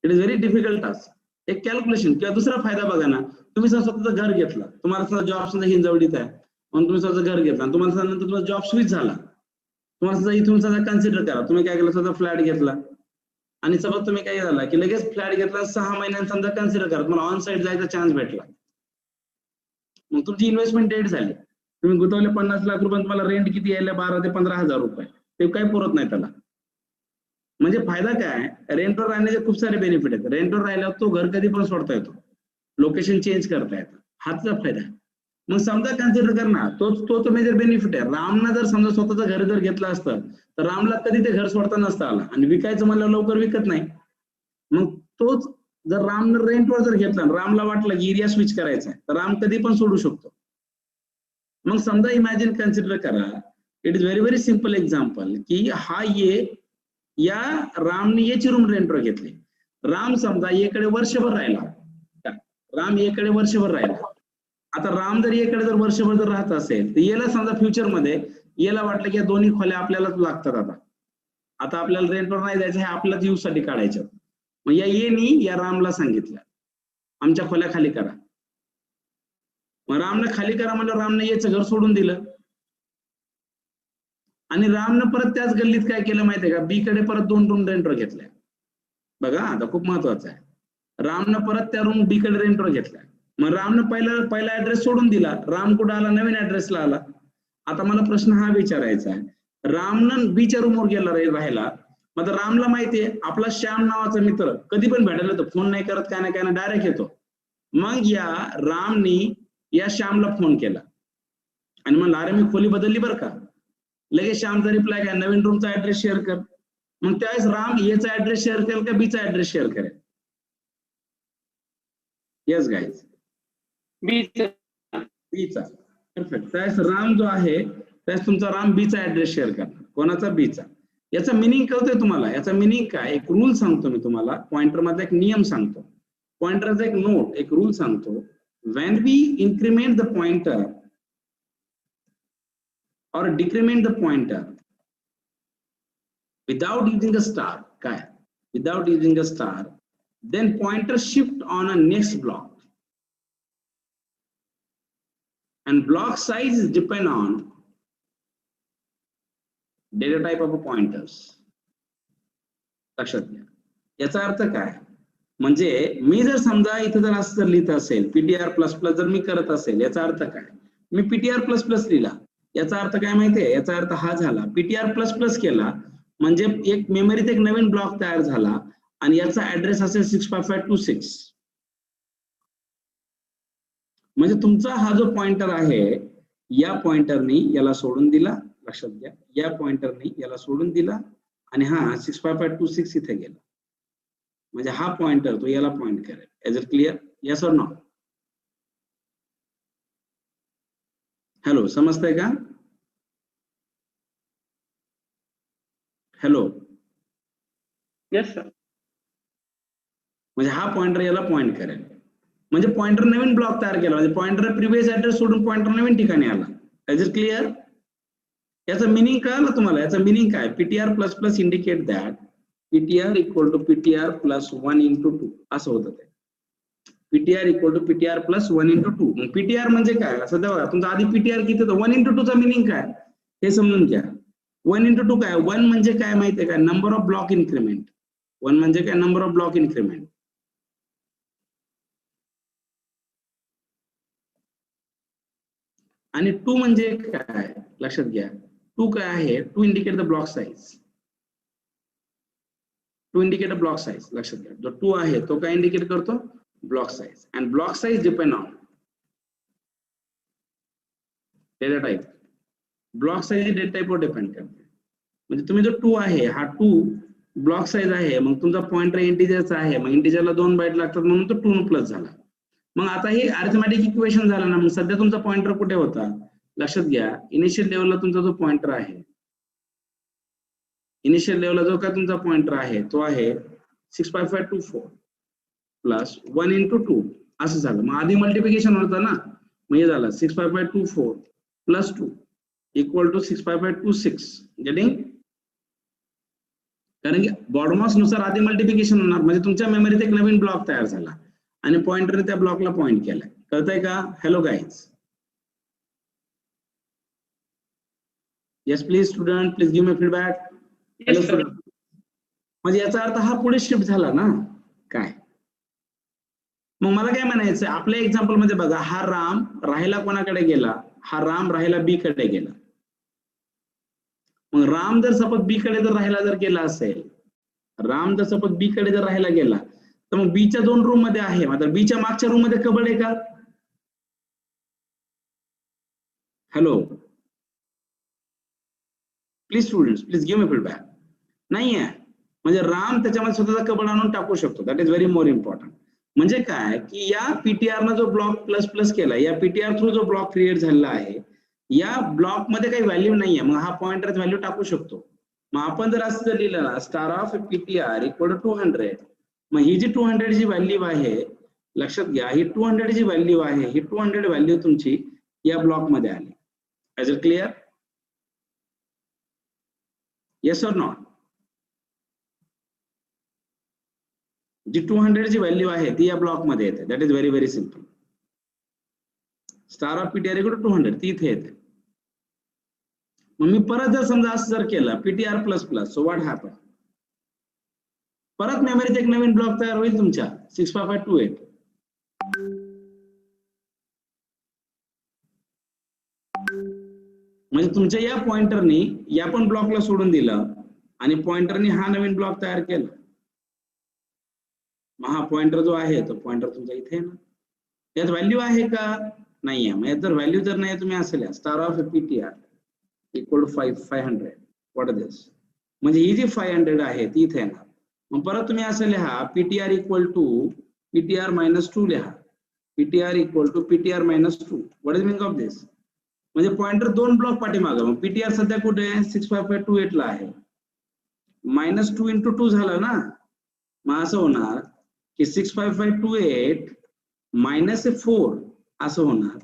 A: It is very difficult task. एक कॅल्क्युलेशन. किंवा दुसरा फायदा बघा ना, तुम्ही स्वतःचं घर घेतलं, तुम्हाला समजा जॉब समजा हिंजवडीत आहे, म्हणून तुम्ही स्वतःचं घर घेतलं आणि तुम्हाला नंतर तुमचा जॉब स्विच झाला, तुम्हाला समजा इथून समजा कन्सिडर करा, तुम्ही काय केलं, स्वतः फ्लॅट घेतला आणि सपोज तुम्ही काय झाला की लगेच फ्लॅट घेतला, 6 महिन्यांत समजा कन्सिडर करा तुम्हाला ऑन साईड जायचा चान्स भेटला, मग तुमची इन्व्हेस्टमेंट डेट झाली. तुम्ही गुंतवले 50 लाख रुपये, तुम्हाला रेंट किती यायला 12 ते 15,000 रुपये, ते काही पुरत नाही त्याला. म्हणजे फायदा काय, रेंटवर राहण्याचे खूप सारे बेनिफिट आहेत. रेंटवर राहिल्यावर तो घर कधी पण सोडता येतो, लोकेशन चेंज करता येतं, हाचा फायदा आहे. मग समजा कन्सिडर करणार तो मेजर बेनिफिट आहे. रामना जर समजा स्वतःचं घर जर घेतलं असतं तर रामला कधी ते घर सोडता नसतं आला, आणि विकायचं म्हणलं लवकर विकत नाही. मग तोच जर रामनं रेंटवर जर घेतला, रामला वाटलं की एरिया स्विच करायचा आहे, तर राम कधी पण सोडू शकतो. मग समजा इमॅजिन कन्सिडर करा, it is very very simple example की हा या रामने याची रूम रेंटवर घेतली. राम समजा एकडे वर्षभर राहिला, राम एकडे वर्षभर राहिला. आता राम जर एकडे जर वर्षभर जर राहत असेल तर याला समजा फ्युचरमध्ये याला वाटलं की या दोन्ही खोल्या आपल्यालाच लागतात, आता आपल्याला रेंटवर नाही जायचं, हे आपल्याच यूज साठी काढायचं. मग या रामला सांगितलं आमच्या खोल्या खाली करा. मग रामने खाली करा म्हणलं, रामने याचं घर सोडून दिलं आणि रामनं परत त्याच गल्लीत काय केलं माहितीये का, बी कडे परत 2 रूम रेंटवर घेतल्या. बघा आता खूप महत्वाचं आहे, रामनं परत त्या रूम बी कडे रेंटवर घेतल्या. मग रामनं पहिला ऍड्रेस सोडून दिला, राम कुठं आला, नवीन ऍड्रेसला आला. आता मला प्रश्न हा विचारायचा आहे, रामनं बीच्या रूमवर गेला राहायला, मग रामला माहितीये आपला श्याम नावाचा मित्र कधी पण भेटायला येतो, फोन नाही करत, काय ना डायरेक्ट येतो. मग या रामनी या श्यामला फोन केला आणि म्हणलं अरे मी खोली बदलली बरं का. लगेच श्यामचा रिप्लाय काय, नवीन रूमचा ऍड्रेस शेअर कर. मग त्यावेळेस राम याचा ऍड्रेस शेअर करेल का बीचा ऍड्रेस शेअर करेल? येस गाईज, बीचा. परफेक्ट. त्यावेळेस राम जो आहे त्यावेळेस तुमचा राम बीचा ऍड्रेस शेअर करणार. कोणाचा? बीचा. याचा मिनिंग कळतोय तुम्हाला? याचा मिनिंग काय, एक रूल सांगतो मी तुम्हाला, पॉइंटर मधला एक नियम सांगतो, पॉइंटरचा एक नोट, एक रूल सांगतो. When we increment the pointer or decrement the pointer without using a star, काय, without using a star, then pointer shift on a next block and block size is depend on data type of a pointers. लक्षात घ्या. याचा अर्थ काय, म्हणजे मी जर समजा इथे जर असं लिहित असेल पीटीआर प्लस प्लस जर मी करत असेल, याचा अर्थ काय, मी पीटीआर प्लस प्लस लिहिला, याचा अर्थ काय माहितीये, याचा अर्थ हा झाला, पीटीआर प्लस प्लस केला म्हणजे एक मेमरीत एक नवीन ब्लॉक तयार झाला आणि याचा ऍड्रेस असेल 65526. म्हणजे तुमचा हा जो पॉइंटर आहे या पॉइंटरनी याला सोडून दिला, लक्षात घ्या, या पॉइंटरनी याला सोडून दिला आणि हा 65526 इथे गेला. म्हणजे हा पॉइंटर तो याला पॉइंट करेल. Is it clear? Yes or no? Hello, समजतंय का? Hello,
B: yes sir.
A: म्हणजे हा पॉइंटर याला पॉइंट करेल. म्हणजे पॉइंटर नवीन ब्लॉक तयार केला, म्हणजे पॉइंटर प्रिव्हियस ऍड्रेस सोडून पॉइंटर नवीन ठिकाणी आला. Is it clear? याचं मिनिंग कळलं तुम्हाला? याचं मिनिंग काय, PTR plus plus indicate that PTR equal to PTR plus 1 into 2 असं होतं ते. PTR equal to PTR plus 1 into 2. मग पीटीआर म्हणजे काय असं बघा, तुमचा आधी पीटीआर किती होतं, 1 into 2 चा मिनिंग काय हे समजून घ्या. 1 into 2 काय, 1 म्हणजे काय माहितीये का, नंबर ऑफ ब्लॉक इन्क्रीमेंट. 1 म्हणजे काय, नंबर ऑफ ब्लॉक इन्क्रीमेंट. आणि 2 म्हणजे काय, लक्षात घ्या, 2 काय आहे, 2 indicate the block size. 2 indicate block size. लक्षात घ्या, जो 2 आहे तो काय इंडिकेट करतो, block size. And block size depend on data type. Block size data टाइपवर डिपेंड करते. म्हणजे तुम्ही जो 2 आहे हा 2 ब्लॉक साइज आहे, मग तुमचा पॉइंटर इंटिजरचा आहे, मग इंटिजरला 2 बाईट लागतात म्हणून तो 2 प्लस झाला. मग आता हे अरिथमेटिक इक्वेशन झालं ना. मग सध्या तुमचा पॉइंटर कुठे होता, लक्षात घ्या, इनिशियल लेवलला तुमचा जो पॉइंटर आहे इनिशियल लेवलला जो काय तुमचा पॉइंटर आहे तो आहे 65524 प्लस 1 into 2 असं झालं. मग आधी मल्टिप्लिकेशन होतं ना, मग हे झालं 65524 प्लस 2 इक्वल टू 65526. गेटिंग? कारण की बॉडमॉस नुसार आधी मल्टिप्लिकेशन होणार, म्हणजे तुमच्या मेमरीत एक नवीन ब्लॉक तयार झाला आणि पॉइंटरने त्या ब्लॉकला पॉइंट केलाय. कळतंय का? Hello guys. Yes please student, please give me feedback. Hello
B: Yes, sir.
A: Student. म्हणजे याचा अर्थ हा पुढे शिफ्ट झाला ना काय? मग मला काय म्हणायचं, आपल्या एक्झाम्पल मध्ये बघा, हा राम राहायला कोणाकडे गेला? हा राम राहायला बी कडे गेला. मग राम जर सपोज बी कडे जर राहायला जर गेला असेल, राम जर सपोज बी कडे जर राहायला गेला, तर मग बीच्या 2 रूम मध्ये आहे, मात्र बीच्या मागच्या रूम मध्ये कबड आहे का? Hello please students, please give me feedback. नाही आहे. म्हणजे राम त्याच्यामध्ये स्वतःचा कबड आणून टाकू शकतो. That is very more important. म्हणजे काय की या पीटीआर न जो ब्लॉक प्लस प्लस केला, या पीटीआर थ्रू जो ब्लॉक क्रिएट झालेला आहे, या ब्लॉक मध्ये काही व्हॅल्यू नाहीये, मग हा पॉइंटर व्हॅल्यू टाकू शकतो. मग आपण जर असं जर लिहिलं ना, star of PTR equal to 200, मग ही जी 200 जी व्हॅल्यू आहे, लक्षात घ्या, ही 200 जी व्हॅल्यू आहे, ही 200 व्हॅल्यू तुमची या ब्लॉक मध्ये आली. Is it clear? Yes or not? जी 200 जी व्हॅल्यू आहे ती या ब्लॉक मध्ये येते. That is very very simple. Star of PTR equal to 200 ती इथे येते. मग मी परत जर समजा असं जर केलं PTR plus plus, so what happen? परत मेमरीत एक नवीन ब्लॉक तयार होईल तुमच्या 65528. म्हणजे तुमच्या या पॉइंटरनी या पण ब्लॉकला सोडून दिलं आणि पॉइंटरनी हा नवीन ब्लॉक तयार केला. मग हा पॉइंटर जो आहे तो पॉइंटर तुमचा इथे आहे ना. यात व्हॅल्यू आहे का? नाहीये. मग यात जर व्हॅल्यू जर नाही तुम्ही असल्या star of PTR equal to 500, what is this? म्हणजे ही जी 500 आहे ती इथे येणार. मग परत तुम्ही असं लिहा PTR equal to PTR minus 2 लिहा. PTR equal to PTR minus 2. What is meaning of this? म्हणजे पॉइंटर 2 ब्लॉक पाठीमागं. मग पीटीआर सध्या कुठे आहे? 65528 ला आहे. मायनस 2 into 2 झालं ना. मग असं होणार की 65528 मायनस 4 असं होणार.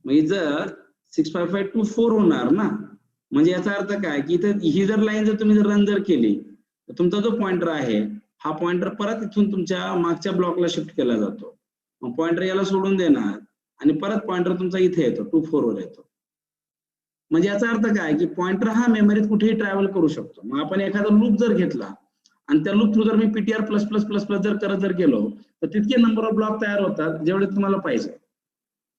A: म्हणजे जर 65524 होणार ना. म्हणजे याचा अर्थ काय की इथे ही जर लाईन जर तुम्ही जर रन जर केली तर तुमचा जो पॉइंटर आहे हा पॉइंटर परत इथून तुमच्या मागच्या ब्लॉकला शिफ्ट केला जातो. मग पॉइंटर याला सोडून देणार आणि परत पॉइंटर तुमचा इथे येतो 24 वर येतो. म्हणजे याचा अर्थ काय की पॉइंटर हा मेमरीत कुठेही ट्रॅव्हल करू शकतो. मग आपण एखादा लूप जर घेतला आणि त्या लूप थ्रू जर मी PTR plus plus plus plus जर करत जर गेलो तर तितके नंबर ऑफ ब्लॉक तयार होतात जेवढे तुम्हाला पाहिजे.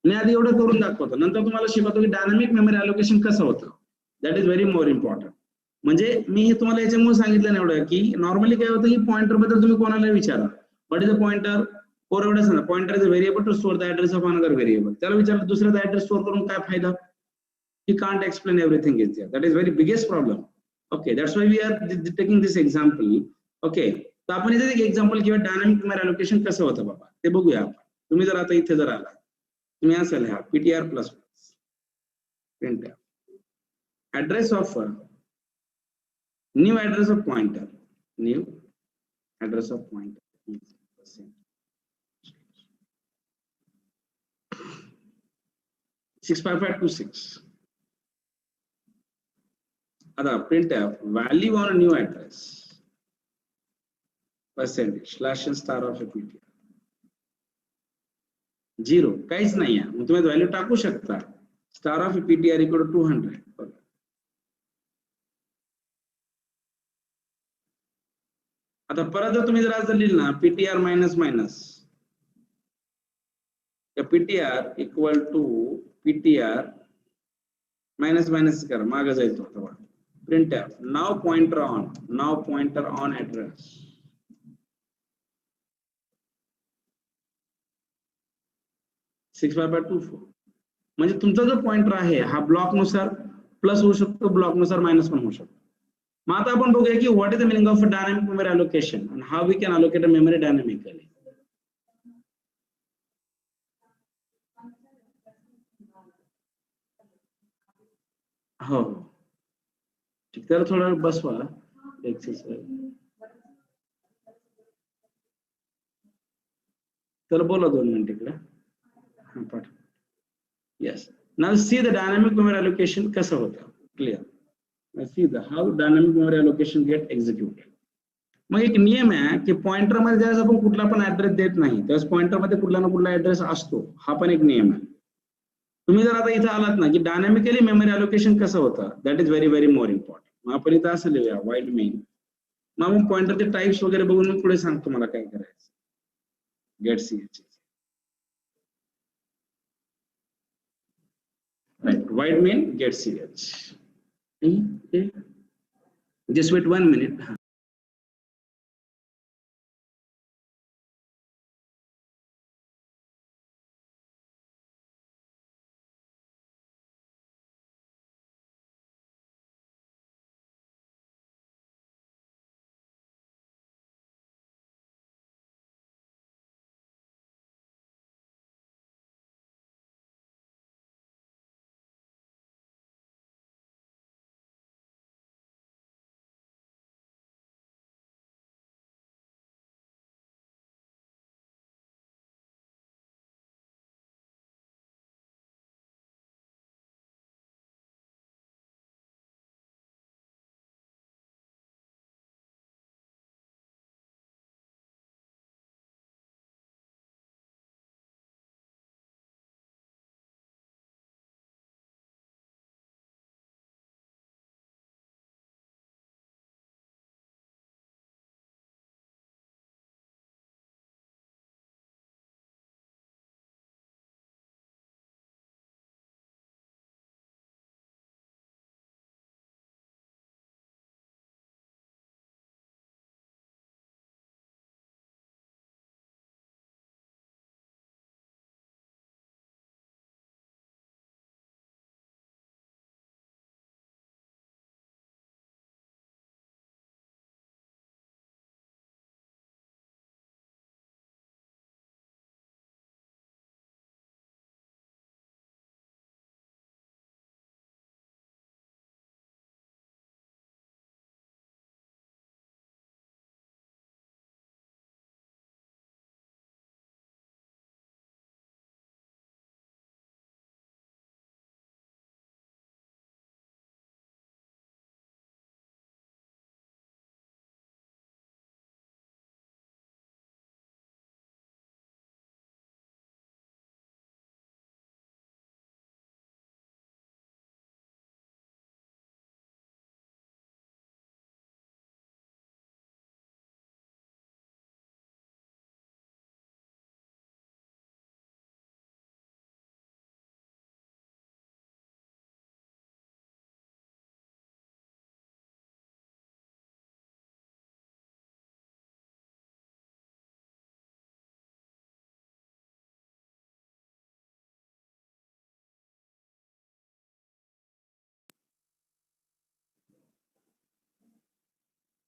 A: मी आधी एवढं करून दाखवतो, नंतर तुम्हाला शिकवतो की डायनामिक मेमरी अलोकेशन कसं होतं. That is very more important. म्हणजे मी हे तुम्हाला याच्यामुळे सांगितलं ना एवढं की नॉर्मली काय होतं की पॉइंटर बद्दल तुम्ही कोणाला विचारा, what is a pointer? For एवढं सांगा pointer is a variable to store the address of another variable. त्याला विचारलं दुसऱ्याचा ऍड्रेस स्टोअर करून काय फायदा? He can't explain everything is there. That is very biggest problem. Okay, that's why we are taking this example. Okay, तर आपण इथे एक एक्झाम्पल किंवा डायनामिक मेमरी अलोकेशन कसं होतं बाबा ते बघूया आपण. तुम्ही जर आता इथे जर आला तुम्ही असं लिहा PTR plus plus print address of new address of pointer, new address of pointer 65526. आता printf value on a new address percentage slash and star of a ptr 0 काहीच नाही आहे. मग तुम्ही व्हॅल्यू टाकू शकता star of PTR equal to 200. आता परत जर तुम्ही जर असं लिहिलं ना PTR minus minus PTR equal to PTR minus minus करा मागे जाईल तो. printf now pointer on address 65524. म्हणजे तुमचा जो पॉइंटर आहे हा ब्लॉक नुसार प्लस होऊ शकतो, ब्लॉक नुसार मायनस पण होऊ शकतो. मग आता आपण बघूया की what is the meaning of dynamic memory allocation and how we can allocate a memory dynamically. हो ठीक, तर थोडं बसवा एक्सरसाइज तर बोला 2 मिनिट इकडे. हा पाठ. Yes. Now see the dynamic memory allocation कसं होतं. Clear. Now see the how dynamic memory allocation get executed. मग एक नियम आहे की पॉइंटर मध्ये ज्यावेळेस आपण कुठला पण ऍड्रेस देत नाही त्यावेळेस पॉइंटर मध्ये कुठला ना कुठला ऍड्रेस असतो. हा पण एक नियम आहे. तुम्ही जर आता इथे आलात ना की डायनॅमिकली मेमरी अलोकेशन कसं होतं that is very very more important. मग आपण इथं असं लिहूया वाईड मेन. मग पॉइंटरचे टाइप्स वगैरे बघून मी पुढे सांगतो मला काय करायचं. Get CH. Right, wide main get ch. Okay. Just wait 1 minute.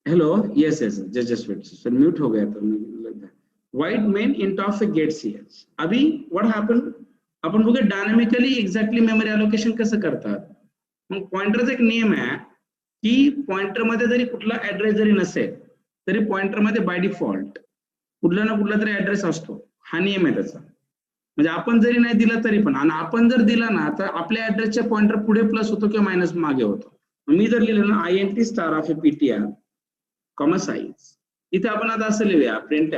A: Hello yes yes just wait sir mute हो गया तो लगता है. Void main int of get CH. अभी व्हाट हैपन आपण बघूया डायनॅमिकली एक्झॅक्टली मेमरी अलोकेशन कसं करतात. मग पॉइंटरचा एक नियम आहे की पॉइंटर मध्ये जरी कुठला ऍड्रेस जरी नसेल तरी पॉइंटर मध्ये बाय डिफॉल्ट कुठला ना कुठला तरी ऍड्रेस असतो. हा नियम आहे त्याचा. म्हणजे आपण जरी नाही दिला तरी पण आणि आपण जर दिला ना तर आपल्या ऍड्रेसच्या पॉइंटर पुढे प्लस होतो किंवा मायनस मागे होतो. मी जर लिहिलं ना INT star of a PTR comma size. इथे आपण आता असं लिहूया print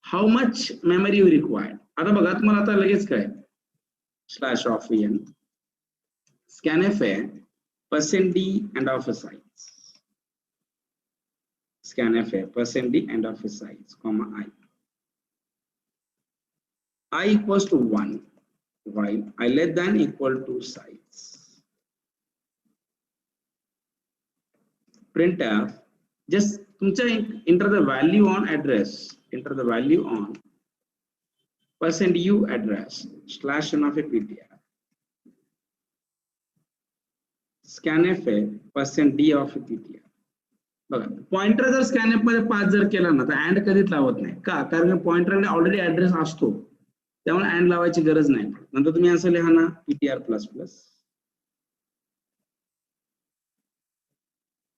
A: how much memory you required. आता बघा तुम्हाला आता लगेच काय slash of n scanf %d and of a size. scanf %d and of a size comma I equals to 1 while I less than equal to size. printf just तुमच्या enter the value on address, enter the value on %u address slash n of a PTR. scanf %d of a PTR. बघा pointer जर scanf मध्ये 5 जर केला ना तर and कधीच लावत नाही का, कारण पॉइंटरकडे ऑलरेडी ऍड्रेस असतो त्यामुळे अँड लावायची गरज नाही. नंतर तुम्ही असं लिहा ना PTR++.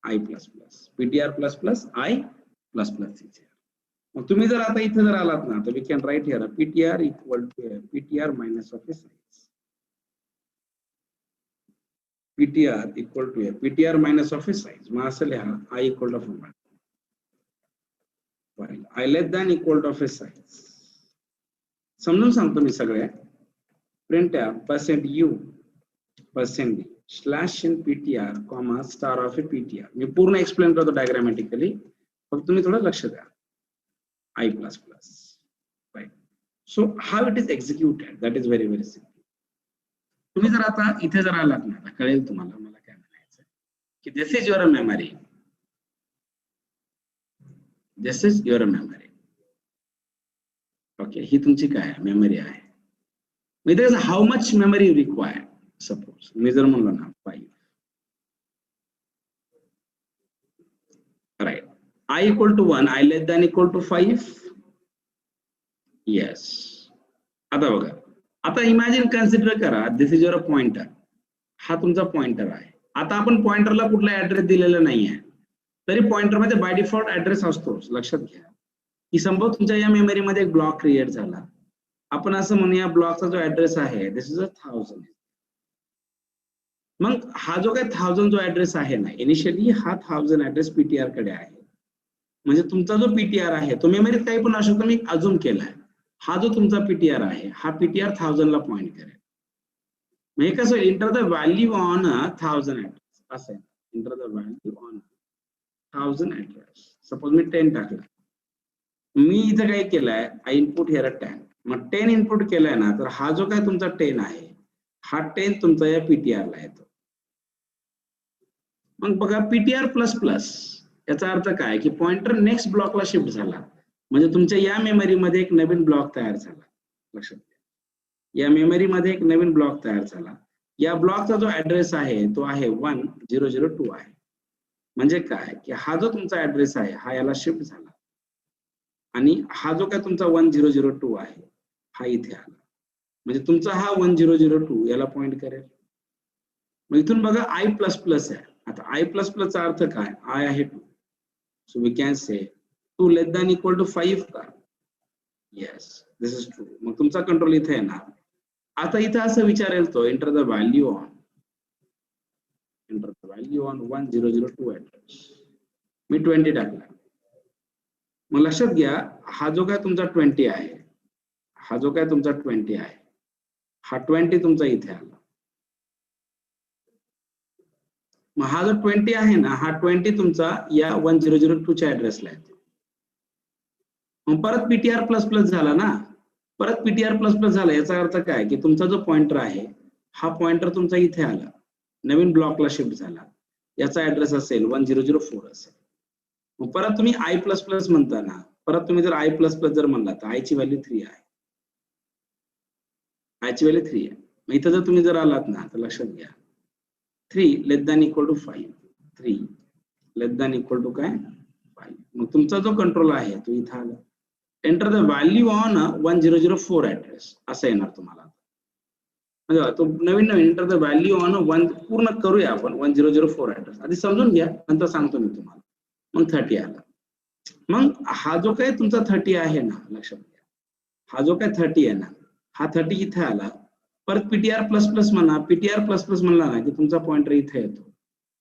A: I plus plus, PTR plus plus i plus plus. मग तुम्ही जर आता इथे जर आलात ना तर we can write here PTR equal to PTR minus of a size. PTR equal to PTR minus of a size. मग असं लिहा i equal to i less than equal to of a size. समजून सांगतो मी सगळ्या. Print percent u percent d slash n PTR comma star of A PTR. मी पूर्ण explain करतो डायग्रामॅटिकली, फक्त तुम्ही थोडं लक्ष द्या. I plus plus, right? So how it is executed, that is very very simple. तुम्ही जर आता इथे जर आलात ना कळेल तुम्हाला मला काय म्हणायचं की this is your memory, this is your memory. Okay, ही तुमची काय मेमरी आहे. म्हणजे how much memory you required. Suppose मी जर म्हणलो ना 5, right. I equal to 1, I less than equal to 5. Yes. आता बघा, आता इमॅजिन कन्सिडर करा दिस इज युअर पॉइंटर. हा तुमचा पॉइंटर आहे. आता आपण पॉइंटरला कुठला ऍड्रेस दिलेला नाहीये, तरी पॉइंटर मध्ये बाय डिफॉल्ट ऍड्रेस असतोच. लक्षात घ्या की संभव तुमच्या या मेमरीमध्ये एक ब्लॉक क्रिएट झाला. आपण असं म्हणूया ब्लॉकचा जो ऍड्रेस आहे दिस इज 1000. मग हा जो काही 1000 जो ऍड्रेस आहे ना, इनिशियली हा 1000 ऍड्रेस पीटीआर कडे आहे. म्हणजे तुमचा जो पीटीआर आहे तो मेमरीत काही पण असू शकतो. मी अजूम केलाय. हा जो तुमचा पीटीआर आहे हा पीटीआर 1000 ला पॉइंट करेल. म्हणजे कसं enter the value on 1000 address असं आहे. Enter the value on 1000 address. Suppose मी 10 टाकला. मी इथं काय केलंय आय इनपुट हिअर 10. मग 10 इनपुट केलाय ना, तर हा जो काय तुमचा 10 आहे हा 10 तुमचा या पीटीआर ला येतो. मग बघा पीटीआर प्लस प्लस याचा अर्थ काय की पॉइंटर नेक्स्ट ब्लॉकला शिफ्ट झाला. म्हणजे तुमच्या या मेमरीमध्ये एक नवीन ब्लॉक तयार झाला. लक्षात घ्या, या मेमरीमध्ये एक नवीन ब्लॉक तयार झाला. या ब्लॉकचा जो ऍड्रेस आहे तो आहे 1002 आहे. म्हणजे काय की हा जो तुमचा ऍड्रेस आहे हा याला शिफ्ट झाला आणि हा जो काय तुमचा 1002 आहे हा इथे आला. म्हणजे तुमचा हा 1002 याला पॉइंट करेल. मग इथून बघा आय प्लस प्लस आहे. आता आय प्लस प्लस चा अर्थ काय, आय आहे 2. So we can say 2 less than equal to 5 का? Yes, this is true. मग तुमचा कंट्रोल इथे येणार. आता इथे असं विचारेल तो enter the value on 1002 address. मी 20 टाकला. मग लक्षात घ्या हा जो काय तुमचा 20 आहे, हा जो काय तुमचा 20 आहे हा 20 तुमचा इथे आला. मग हा जो 20 आहे ना हा 20 तुमचा या 1002 च्या ऍड्रेसला येतो. मग परत पीटीआर प्लस प्लस झाला ना, परत पीटीआर प्लस प्लस झाला. याचा अर्थ काय की तुमचा जो पॉइंटर आहे हा पॉइंटर तुमचा इथे आला, नवीन ब्लॉकला शिफ्ट झाला. याचा ऍड्रेस असेल 1004 असेल. मग परत तुम्ही आय प्लस प्लस म्हणता ना, परत तुम्ही जर आय प्लस प्लस जर म्हणला तर आयची व्हॅल्यू 3 आहे. आयची व्हॅल्यू 3 आहे. मग इथं जर तुम्ही जर आलात ना तर लक्षात घ्या 3 less than equal to 5. 3 less than equal to काय 5. मग तुमचा जो कंट्रोल आहे तो इथं आला. Enter the value on 1004 address असं येणार तुम्हाला. म्हणजे तो नवीन एंटर द व्हॅल्यू ऑन 1 पूर्ण करूया आपण 1004 ऍड्रेस. आधी समजून घ्या नंतर सांगतो मी तुम्हाला. मग 30 आला. मग हा जो काही तुमचा 30 आहे ना, लक्षात घ्या हा जो काही 30 आहे ना हा 30 इथे आला. परत पीटीआर प्लस प्लस म्हणा, पीटीआर प्लस प्लस म्हणला ना की तुमचा पॉइंटर इथे येतो,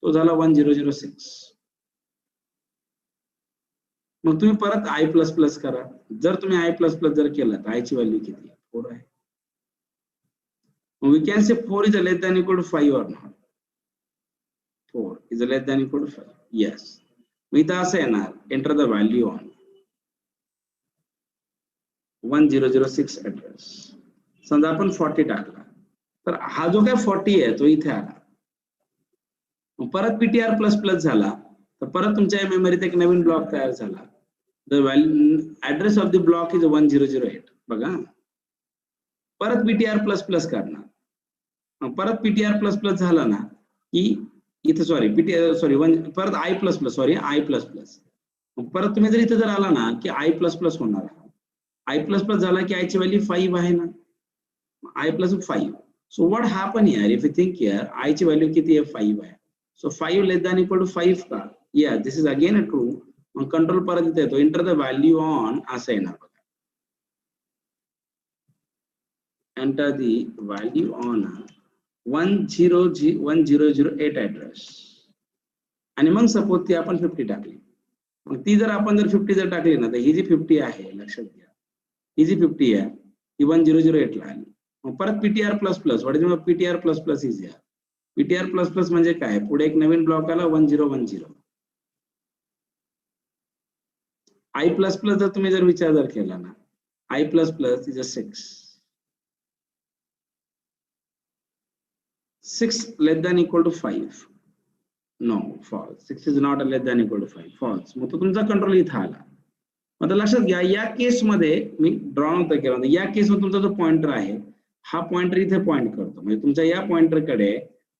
A: तो झाला 1006. मग तुम्ही परत आय प्लस प्लस करा. जर तुम्ही आय प्लस प्लस जर केलं तर आयची व्हॅल्यू किती आहे 4 आहे. We can say 4 is less than equal to 5 or not. 4 is less than equal to 5. Yes. मग इथं असं येणार enter the value on 1006 address. समजा आपण 40 टाकला तर हा जो काय 40 आहे तो इथे आला. मग परत पीटीआर प्लस प्लस झाला तर परत तुमच्या मेमरीत एक नवीन ब्लॉक तयार झाला. The value address of the block is 1008. बघा परत पीटीआर प्लस प्लस करणार. मग परत पीटीआर प्लस प्लस झाला ना की इथे परत i plus plus i plus plus. मग परत तुम्ही जर इथे जर आला ना की आय प्लस प्लस होणार. आय प्लस प्लस झाला की आयची व्हॅल्यू 5 आहे ना, i plus 5. So what happen here if you think here आयची व्हॅल्यू किती आहे 5 आहे. So 5 less than equal to 5 का? या this is again a true. मग कंट्रोल परत इथे येतो, एंटर द व्हॅल्यू ऑन असं येणार बघा. Enter the value on 1008 address. आणि मग सपोज ती आपण 50 टाकली. मग ती जर आपण 50 जर टाकली ना, तर ही जी 50 आहे लक्षात घ्या, ही जी 50 आहे ती 1008 ला आली. मग परत PTR plus plus, what is PTR plus plus is here. PTR plus plus म्हणजे काय, पुढे एक नवीन ब्लॉक आला 1010. आय प्लस प्लस जर तुम्ही जर विचार जर केला ना, i plus plus is a 6 less than equal to 5. No false. 6 is not less than equal to 5. False. मग तो तुमचा कंट्रोल इथं आला. आता लक्षात घ्या, या केसमध्ये मी ड्रॉ नव्हतं केलं, या केसमध्ये तुमचा जो पॉइंटर आहे हा पॉइंटर इथे पॉइंट करतो, म्हणजे तुमच्या या पॉइंटरकडे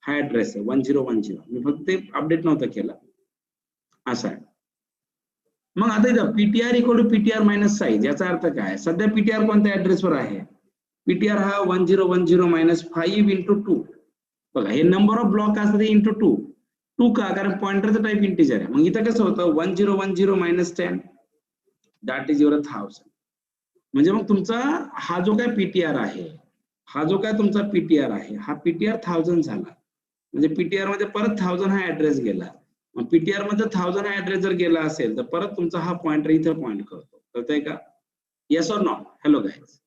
A: हा ऍड्रेस आहे 1010. मी फक्त ते अपडेट नव्हतं केलं, असं आहे. मग आता इथं PTR equal to PTR minus size, याचा अर्थ काय, सध्या पीटीआर कोणत्या ऍड्रेसवर आहे, पीटीआर हा 1010 मायनस 5 इंटू 2. बघा हे नंबर ऑफ ब्लॉक असतात इंटू 2 का, कारण पॉइंटरचं टाईप इंटिजर आहे. मग इथं कसं होतं 1010 मायनस 10 दॅट इज युअर 1000. म्हणजे मग तुमचा हा जो काय पीटीआर आहे, हा जो काय तुमचा पीटीआर आहे, हा पीटीआर 1000 झाला. म्हणजे पीटीआर मध्ये परत 1000 हा ऍड्रेस गेला. मग पीटीआर मध्ये 1000 हा ऍड्रेस जर गेला असेल तर परत तुमचा हा पॉइंटर इथे पॉइंट करतो. कळतंय का? Yes or not? Hello guys,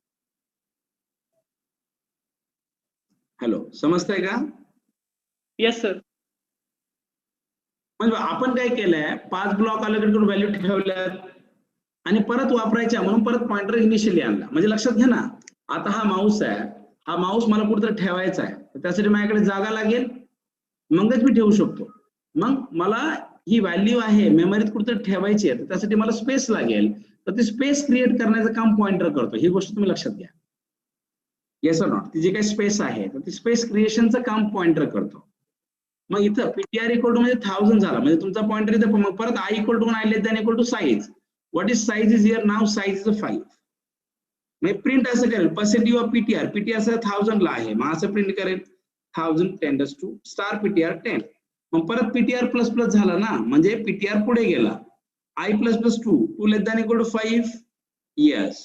A: hello, समजतंय का?
B: Yes sir.
A: म्हणजे आपण काय केलंय, 5 ब्लॉक अलोकेट करून व्हॅल्यू ठेवल्यात आणि परत वापरायच्या म्हणून परत पॉइंटर इनिशियली आणला. म्हणजे लक्षात घ्या ना, आता हा माऊस आहे, हा माऊस मला कुठेतरी ठेवायचा आहे, त्यासाठी माझ्याकडे जागा लागेल, मगच मी ठेवू शकतो. मग मला ही व्हॅल्यू आहे मेमरीत कुठेतरी ठेवायची आहे, तर त्यासाठी मला स्पेस लागेल, तर ती स्पेस क्रिएट करण्याचं काम पॉइंटर करतो. ही गोष्ट तुम्ही लक्षात घ्या. Yes or not? ती जी काही स्पेस आहे तर ती स्पेस क्रिएशनचं काम पॉइंटर करतो. मग इथं पीटीआर इक्वल टू म्हणजे 1000 झाला, म्हणजे तुमचा पॉइंटर इथं. मग परत i equal to i less than equal to size. What is size is here now, size is 5. म्हणजे प्रिंट असं करेल, पर्सेंटेज ऑफ पीटीआर, पीटीआर 1000 ला आहे, मग असं प्रिंट करेल 1000 10 टू स्टार पीटीआर 10. मग परत पीटीआर प्लस प्लस झाला ना, म्हणजे पीटीआर पुढे गेला, i plus plus 2 less than equal to 5. Yes,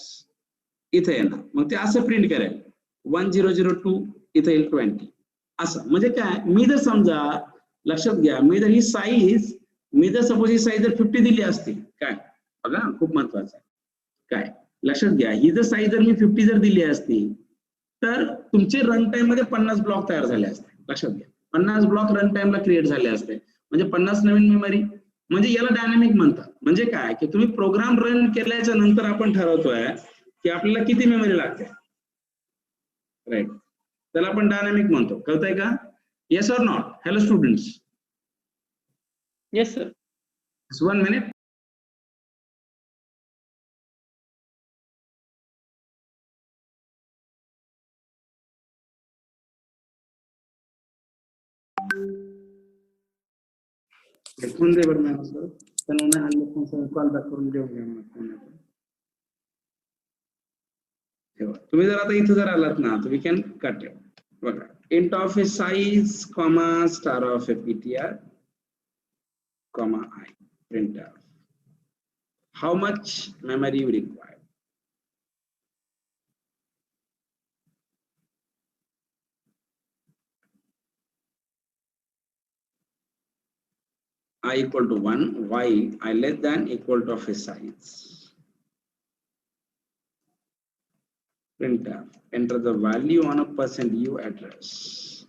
A: इथे येणार. मग ते असं प्रिंट करेल 1002, इथे येईल 20. असं म्हणजे काय, मी जर समजा लक्षात घ्या, मी जर ही साईज, मी जर सपोज ही साईज जर 50 दिली असती, काय बघा खूप महत्वाचं आहे, काय लक्षात घ्या, ही जर साईज जर मी 50 जर दिली असती तर तुमचे रन टाइम मध्ये 50 ब्लॉक तयार झाले असते. लक्षात घ्या, 50 ब्लॉक रन टाइमला क्रिएट झाले असते, म्हणजे 50 नवीन मेमरी. म्हणजे याला डायनामिक म्हणतात. म्हणजे काय की तुम्ही प्रोग्राम रन केल्याच्या नंतर आपण ठरवतोय की आपल्याला किती मेमरी लागते, राईट, त्याला आपण डायनामिक म्हणतो. कळतंय का? Yes or not? Hello students.
B: Yes sir.
A: 1 minute. Phone दे बरं मॅम सर, पण उन्हा आणलं कॉल बॅक करून देऊ घ्या. तुम्ही जर आता इथं जर आलात ना, तर वी कॅन कट इट. बघा, int of a size, star of a ptr, I, print out how much memory you require. I equal to 1, y I less than equal to of a size. Printf, enter the value on a %u address.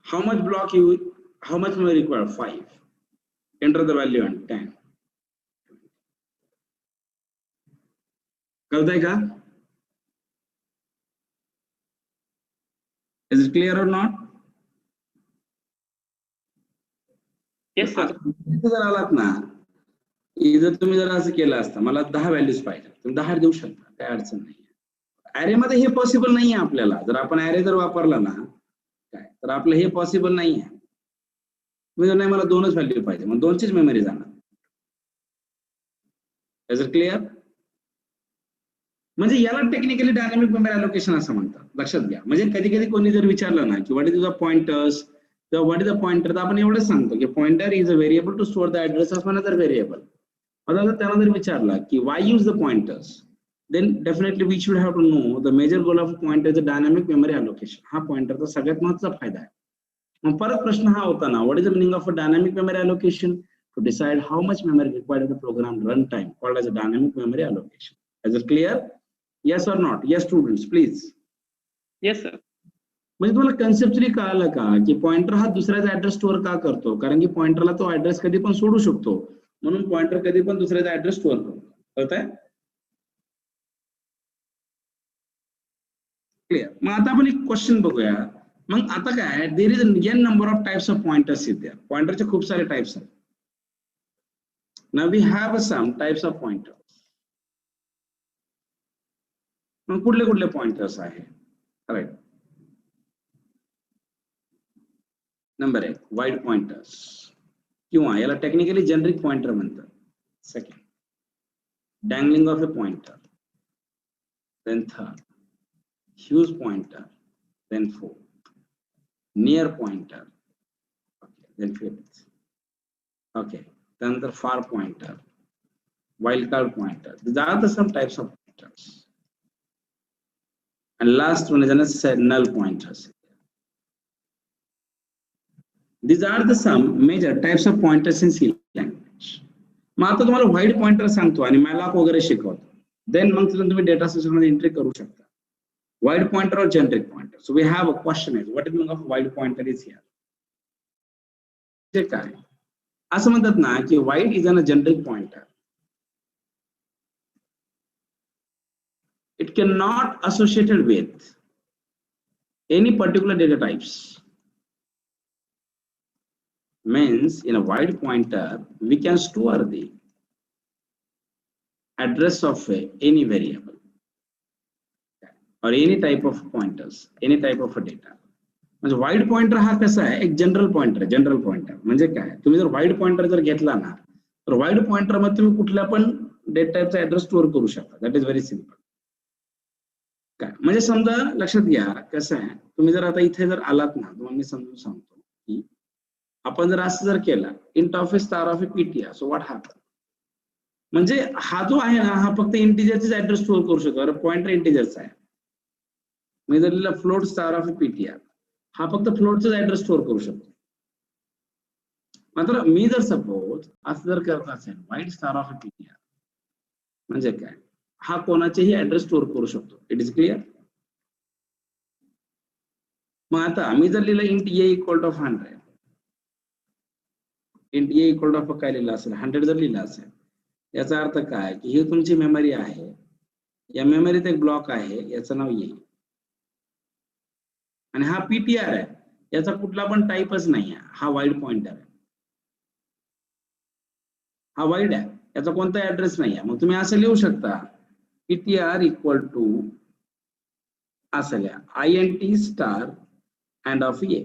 A: How much block you, how much memory require? 5. Enter the value on 10. कळतंय का? Is it clear और not?
B: Yes sir.
A: इथे जर आलात ना, जर तुम्ही जर असं केलं असतं, मला 10 व्हॅल्यूज पाहिजे, तुम्ही 10 देऊ शकता, काय अडचण नाही. ऍरे मध्ये हे पॉसिबल नाहीये आपल्याला. जर आपण ऍरे जर वापरला ना काय, तर आपलं हे पॉसिबल नाहीये. तुम्ही जर नाही मला 2च व्हॅल्यू पाहिजे, मग 2चीच मेमरी जाणार. Is it clear? म्हणजे याला टेक्निकली डायनामिक मेमरी अलोकेशन असं म्हणतात. लक्षात घ्या. म्हणजे कधी कधी कोणी जर विचारलं ना की व्हॉट इज द पॉइंटर्स किंवा व्हॉट इज द पॉइंटर, तर आपण एवढंच सांगतो की pointer is a variable to store the address of another variable. आता जर त्याला जर विचारला की why use the pointers, then definitely we should have to know the major goal of pointer is the dynamic memory allocation. हा पॉइंटरचा सगळ्यात महत्त्वाचा फायदा आहे. मग परत प्रश्न हा होता ना, what is the meaning of a dynamic memory allocation? To decide how much memory required at the program runtime, called as a dynamic memory allocation. Is it clear? Yes or not? Yes students, please.
B: Yes sir.
A: म्हणजे तुम्हाला conceptually कळालं का की pointer हा दुसऱ्याचा address store का करतो? कारण की पॉइंटरला तो ऍड्रेस कधी पण सोडू शकतो, म्हणून पॉइंटर कधी पण दुसऱ्याचा ऍड्रेस स्टोअर करतो. कळतंय? क्लिअर. मग आता आपण एक क्वेश्चन बघूया. मग आता काय, there is an number of types of pointers इथे. पॉइंटरचे खूप सारे टाइप्स आहेत. Now we have some types of pointers. मग कुठले कुठले पॉइंटर्स आहे? राईट. नंबर 1 वाईड पॉइंटर्स, किंवा याला टेक्निकली जेनरिक पॉइंटर म्हणतात. Second, dangling of a pointer. Then third, huge pointer, then fourth, near pointer, okay, then fifth, okay, then the far pointer, wildcard pointer. These are the some types of pointers. And last one is said null pointers. These are the some major types of pointers in C language. मग आता तुम्हाला wide pointer सांगतो आणि malloc वगैरे शिकवतो, then मग तुम्ही data structure मध्ये एंट्री करू शकता. Wide pointer or generic pointer? So we have a question is what is the meaning of wide pointer is here? काय असं म्हणतात ना की wide is a generic pointer. It cannot associated with any particular data types. Means in a wide pointer we can store the address of any variable or any type of pointers, any type of data. म्हणजे void pointer हा कसा आहे, एक general pointer आहे. General pointer म्हणजे काय, तुम्ही जर वाईड पॉइंटर जर घेतला ना, तर वाईड पॉइंटर मध्ये तुम्ही कुठल्या पण डेटा टाइपचा ऍड्रेस स्टोअर करू शकता. That is very simple. काय म्हणजे समजा लक्षात घ्या कसं आहे, तुम्ही जर आता इथे जर आलात ना, तुम्हाला मी समजून सांगतो की आपण जर असं जर केला int of A star of A PTR, so what happen, म्हणजे हा जो आहे ना हा फक्त इंटिजरचेच ऍड्रेस स्टोअर करू शकतो. अरे पॉइंटर इंटिजरचा आहे. मी जर लिहिला फ्लोट स्टार ऑफ पीटीआर, हा फक्त फ्लोटचाच ऍड्रेस स्टोअर करू शकतो. मात्र मी जर सपोज असं जर करत असेल वाईड स्टार ऑफ पीटीआर म्हणजे काय, हा कोणाचेही ऍड्रेस स्टोअर करू शकतो. It is clear. मग आता मी जर लिहिलं int a equal to 100, int a equal to काय लिहिलं असेल 100 जर लिहिलं असेल, याचा अर्थ काय की ही तुमची मेमरी आहे, या मेमरीत एक ब्लॉक आहे, याचं नाव ए, आणि हा पीटीआर आहे, याचा कुठला पण टाईपच नाही आहे, हा वाईड पॉइंटर आहे. हा वाईड आहे, याचा कोणता ऍड्रेस नाही आहे. मग तुम्ही असं लिहू शकता पीटीआर इक्वल टू असं लिहा INT स्टार अँड ऑफ ए.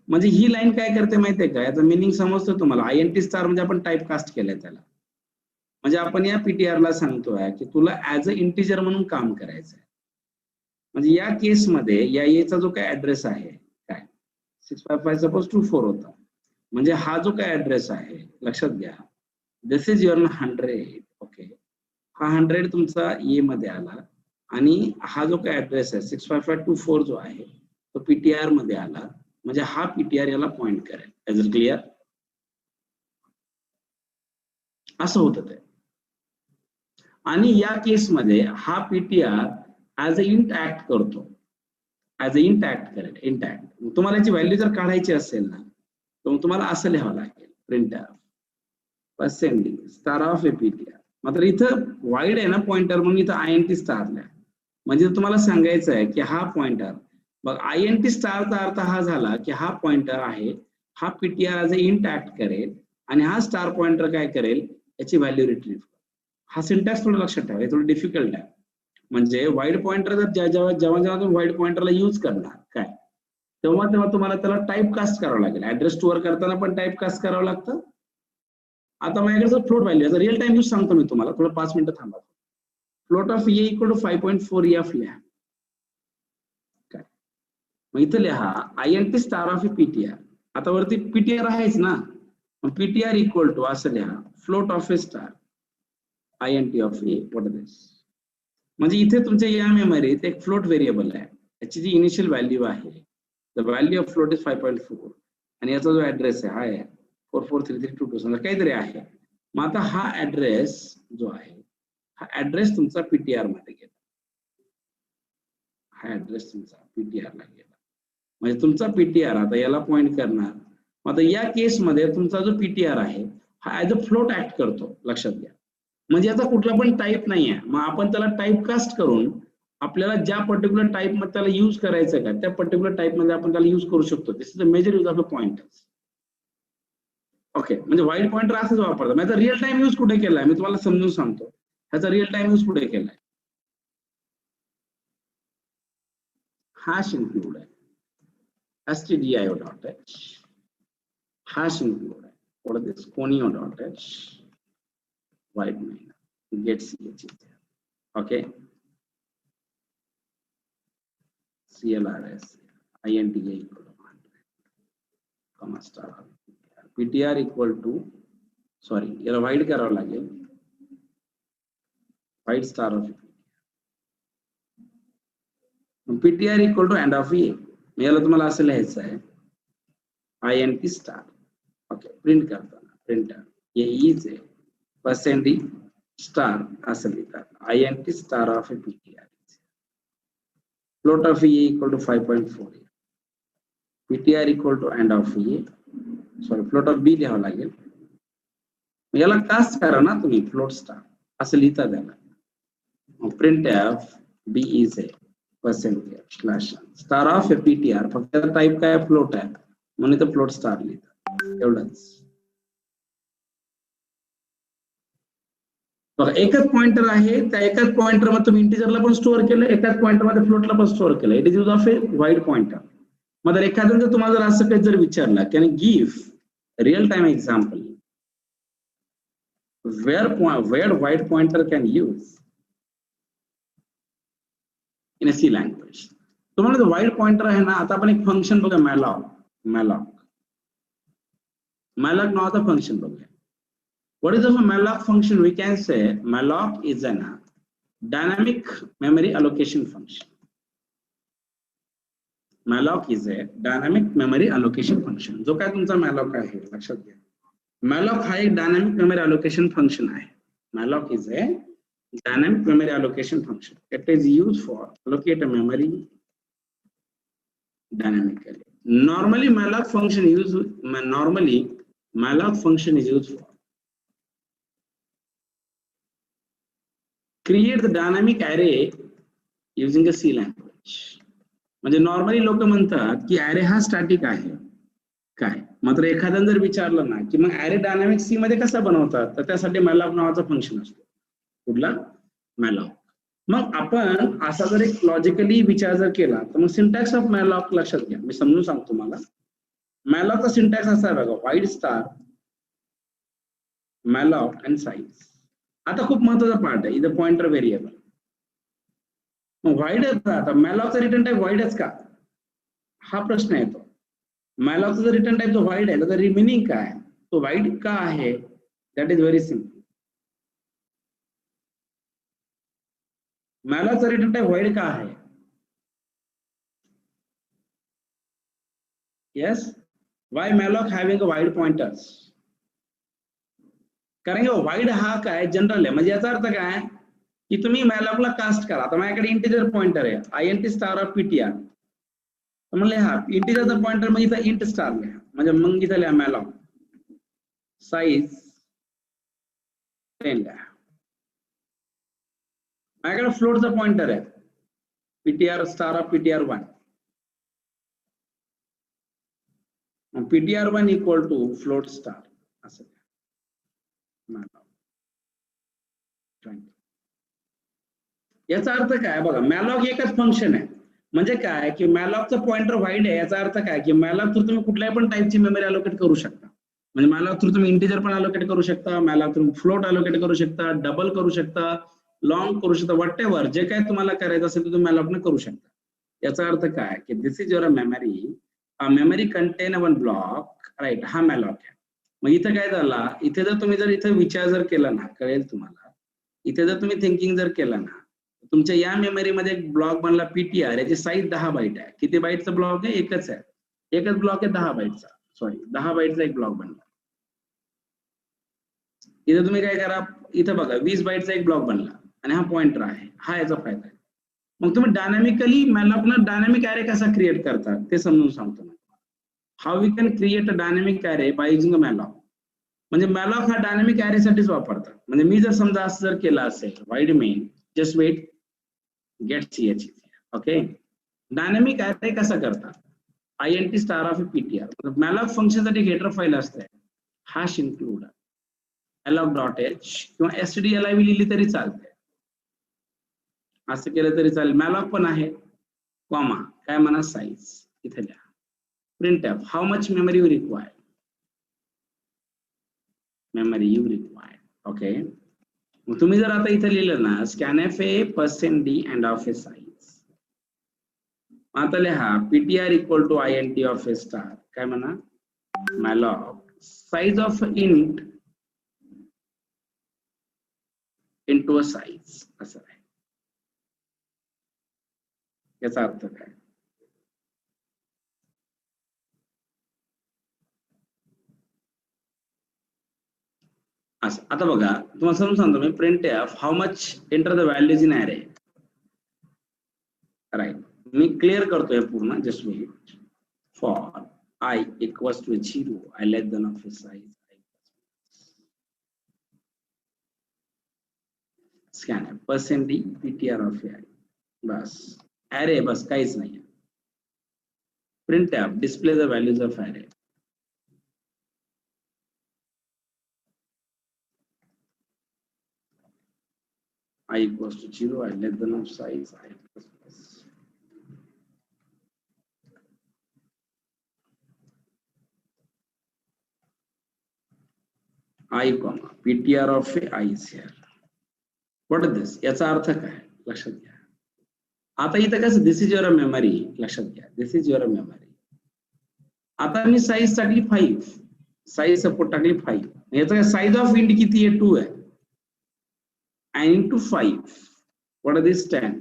A: म्हणजे ही लाईन काय करते माहितीये का, याचा मिनिंग समजतो तुम्हाला. INT स्टार म्हणजे आपण टाईप कास्ट केलंय त्याला, म्हणजे आपण या पीटीआर ला सांगतोय की तुला ऍज अ इंटिजर म्हणून काम करायचं आहे. म्हणजे या केसमध्ये या एचा जो काय ऍड्रेस आहे काय 655 सपोज 24 होता, म्हणजे हा जो काय ऍड्रेस आहे लक्षात घ्या, दिस इज युअर 100. ओके, हा 100 तुमचा ए मध्ये आला, आणि हा जो काय ऍड्रेस आहे 65524 जो आहे तो पीटीआर मध्ये आला, म्हणजे हा पीटीआर याला पॉइंट करेल. Is it clear? असं होतं ते. आणि या केसमध्ये हा PTR as a int act करतो, ऍज अ इंट ऍक्ट करेल, इंट ऍक्ट. तुम्हाला याची व्हॅल्यू जर काढायची असेल ना, तर तुम्हाला असं लिहावं लागेल print ascending star of A PTR. मात्र इथं वाईड आहे ना पॉइंटर, म्हणून इथं INT स्टार लिहा. म्हणजे तुम्हाला सांगायचं आहे की हा पॉइंटर मग INT स्टारचा अर्थ हा झाला की हा पॉइंटर आहे, हा PTR as a int act करेल आणि हा स्टार पॉइंटर काय करेल, याची व्हॅल्यू रिट्रीव्ह. हा सिंटॅक्स थोडं लक्षात ठेवा, हे थोडं डिफिकल्ट आहे. म्हणजे वाईड पॉइंटर जर जेव्हा तुम्ही वाईड पॉइंटरला यूज करणार काय, तेव्हा तुम्हाला त्याला टाईप कास्ट करावं लागेल. ऍड्रेस स्टोअर करताना पण टाईप कास्ट करावं लागतं. आता माझ्याकडे फ्लोट व्हॅल्यू, आता रिअल टाइम यूज सांगतो मी तुम्हाला, थोडं 5 मिनिटं थांबा. Float of A equal to 5.4 f लिहा. काय मग इथं लिहा INT स्टार ऑफ पीटीआर. आता वरती पीटीआर आहेच ना, पीटीआर इक्वल टू असं लिहा float of A star INT of A. What is this? म्हणजे इथे तुमच्या या मेमरीत एक फ्लोट व्हेरिएबल आहे, याची जी इनिशियल व्हॅल्यू आहे, the value of float is 5.4 आणि याचा जो ऍड्रेस आहे हा आहे 443322 काहीतरी आहे. मग आता हा ऍड्रेस जो आहे, हा ऍड्रेस तुमचा पीटीआर मध्ये गेला, हा ऍड्रेस तुमचा पीटीआर ला गेला. म्हणजे तुमचा पीटीआर आता याला पॉइंट करणार. आता या केसमध्ये तुमचा जो पीटीआर आहे हा ऍज अ फ्लोट ऍक्ट करतो, लक्षात घ्या. म्हणजे याचा कुठला पण टाईप नाही आहे. मग आपण त्याला टाईप कास्ट करून आपल्याला ज्या पर्टिक्युलर टाईप मध्ये त्याला यूज करायचं का, त्या पर्टिक्युलर टाईप मध्ये आपण त्याला यूज करू शकतो. This is the major use of a pointers. Okay, म्हणजे वाईड पॉइंटर असंच वापरतात. माझा रिअल टाइम यूज कुठे केलाय मी तुम्हाला समजून सांगतो. ह्याचा रिअल टाइम यूज कुठे केलाय, hash include आहे, stdio.h hash include आहे. what is this, conio.h white main get ch. okay, clrs int equal to 100 comma star ptr equal to, sorry याला वाईड करावं लागेल, void star of PTR equal to and of A. याला तुम्हाला असं लिहायचं आहे INT star. Okay, print करताना printer हे इज आहे पर्सेंटी स्टार असं लिहितात, INT star of A PTR. Float of A equal to 5.4, PTR equal to and of A, sorry float of B लिहावं लागेल. याला कास्ट करा ना तुम्ही, फ्लोट स्टार असं लिहिता त्याला. प्रिंट एफ बी इज आहे percentage slash star of A PTR. फक्त टाईप काय फ्लोट आहे म्हणून इथं फ्लोट स्टार लिहितात, एवढंच. बघा एकच पॉइंटर आहे, त्या एकाच पॉइंटर मध्ये तुम्ही इंटिजरला पण स्टोअर केलं, एकाच पॉइंटर मध्ये फ्लोटला पण स्टोअर केलं. It is use of A wide pointer. मग एखाद्या जर तुम्हाला जर असं काही जर विचारलं can give real time example where wide pointer can use in a C language. तुम्हाला जो वाईड पॉइंटर आहे ना, आता आपण एक फंक्शन बघा malloc नावाचं फंक्शन बघूया. What is a malloc function? We can say malloc is a dynamic memory allocation function. malloc is a dynamic memory allocation function. जो काय तुमचा malloc आहे लक्षात घ्या, malloc हा एक डायनामिक मेमरी अलोकेशन फंक्शन आहे. malloc is a dynamic memory allocation function. It is used for allocate a memory dynamically. Normally malloc function is used for create the dynamic array using a C language. म्हणजे normally लोक म्हणतात की अरे हा static आहे काय, मात्र एखाद्याने जर विचारलं ना की मग अरे डायनामिक सी मध्ये कसा बनवतात, तर त्यासाठी malloc नावाचा फंक्शन असतो. कुठला, malloc. मग आपण असा जर एक लॉजिकली विचार जर केला तर मग सिंटॅक्स ऑफ malloc लक्षात घ्या, मी समजून सांगतो तुम्हाला. malloc चा सिंटॅक्स असा आहे बघा, wide star malloc and size. आता खूप महत्वाचा पार्ट आहे, इथं पॉइंटर व्हेरिएबल. मग वाईड आता malloc चा रिटर्न टाइप वाईडच का, हा प्रश्न येतो. malloc चा रिटर्न टाइप जो वाईड आहे त्याचा रिमिनिंग काय, तो वाईड का आहे, that is very simple. malloc चा रिटर्न टाइप वाईड का आहे, yes, why malloc having a wide pointers? कारण वाईड हा काय जनरल आहे, म्हणजे याचा अर्थ काय की तुम्ही malloc ला कास्ट करा. आता माझ्याकडे इंटिजर पॉइंटर आहे INT स्टार ऑफ पीटीआर, तर म्हणले हा इंटिजरचा पॉइंटर म्हणजे इथं इंट स्टार लिहा, म्हणजे मग इथं लिहा malloc साईज 10 लिहा. माझ्याकडे फ्लोटचा पॉइंटर आहे PTR star of PTR 1, ptr1 equal to float star असं याचा अर्थ काय बघा, मॅलॉग एकच फंक्शन आहे. म्हणजे काय की मॅलॉगचं पॉइंटर वाईड आहे. याचा अर्थ काय की मॅलॉग थ्रू तुम्ही कुठल्याही पण टाईपची मेमरी अलोकेट करू शकता. म्हणजे मॅलॉग थ्रू तुम्ही इंटिजर पण अलोकेट करू शकता, मॅलॉग थ्रू फ्लोट अलोकेट करू शकता, डबल करू शकता, लॉंग करू शकता, व्हॉट एव्हर जे काय तुम्हाला करायचं असेल ते तुम्ही मॅलॉगने करू शकता. याचा अर्थ काय की this is your memory, memory contain one block, right. हा मॅलॉग आहे. मग इथं काय झाला, इथे जर इथं विचार जर केला ना, कळेल तुम्हाला. इथे जर तुम्ही थिंकिंग जर केलं ना, तुमच्या या मेमरीमध्ये एक ब्लॉक बनला पीटीआर, याची साईज 10 बाईट आहे. किती बाईटचा ब्लॉक आहे? एकच आहे. एकच ब्लॉक आहे 10 बाईटचा, सॉरी 10 बाईटचा एक ब्लॉक बनला. इथे तुम्ही काय करा, इथं बघा 20 बाईटचा एक ब्लॉक बनला आणि हा पॉइंटर आहे. हा याचा फायदा आहे. मग तुम्ही डायनॅमिकली मॅलॉगनं डायनॅमिक ॲरे कसा क्रिएट करतात ते समजून सांगतो. How we can create a dynamic array by using a malloc. म्हणजे मॅलॉग हा डायनॅमिक ॲरे साठीच वापरतात. म्हणजे मी जर समजा असं जर केलं असेल, void main just wait get ch, okay. Dynamic array कसा करतात, int star of ptr. Malloc function साठी हेडर फाईल असते, हॅश इन्क्लूड malloc.h किंवा stdlib लिहिली तरी चालते. असं केलं तरी चालेल. मॅलॉग पण आहे, कॉमा काय म्हणा साईज इथे लिहा. printf how much memory you require, memory you require, okay. मग तुम्ही जर आता इथे लिहिलं ना scanf %d and of a size, आता लिहा ptr equal to int of a star, काय म्हणा malloc size of int into a size, असं आहे. याचा अर्थ काय, असं. आता बघा तुम्हाला समजून सांगतो मी. printf how much enter the values in array, right. मी क्लिअर करतोय पूर्ण, just wait. For i equals to 0, i less than of size scanf %d ptr of i, बस ॲरे, बस काहीच नाही. printf display the values of array. I equals to 0, I less than of size I plus plus. I comma ptr of I is here. What is this? याचा अर्थ काय लक्षात घ्या. आता इथं कसं दिस इज युअर मेमरी, लक्षात घ्या दिस इज युअर मेमरी. आता मी साईज टाकली 5, साईज सपोर्ट टाकली 5. याचा साईज ऑफ इंट किती आहे? 2 आहे. and into 5, what is this 10?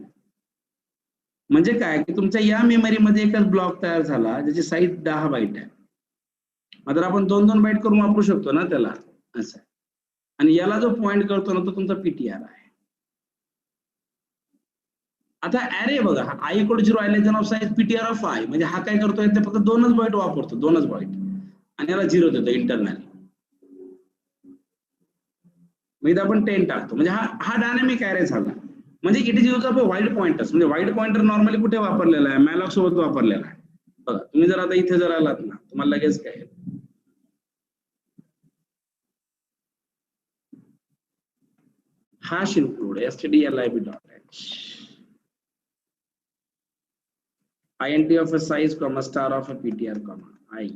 A: म्हणजे काय की तुमच्या या मेमरी मध्ये एकच ब्लॉक तयार झाला ज्याची साईज 10 बाईट आहे. मात्र आपण 2-2 बाईट करून वापरू शकतो ना त्याला, असं. आणि याला जो पॉइंट करतो ना तो तुमचा पीटीआर आहे. आता ॲरे बघा, i equal to 0, i less than of size ptr of i, म्हणजे हा काय करतोय ते फक्त 2च बाईट वापरतो, 2च बाईट, आणि याला 0 देतो इंटरनल. म्हणजे आपण 10 टाकतो, म्हणजे हा डायनॅमिक ॲरे झाला. म्हणजे it is use of a wide pointers. म्हणजे वाईड पॉइंटर नॉर्मली कुठे वापरलेला आहे? मॅलॉग सोबत वापरलेला आहे. बघा तुम्ही जर आता इथे जर आलात ना, तुम्हाला लगेच काय hash include stdlib.h, int of a size comma star of a ptr comma I,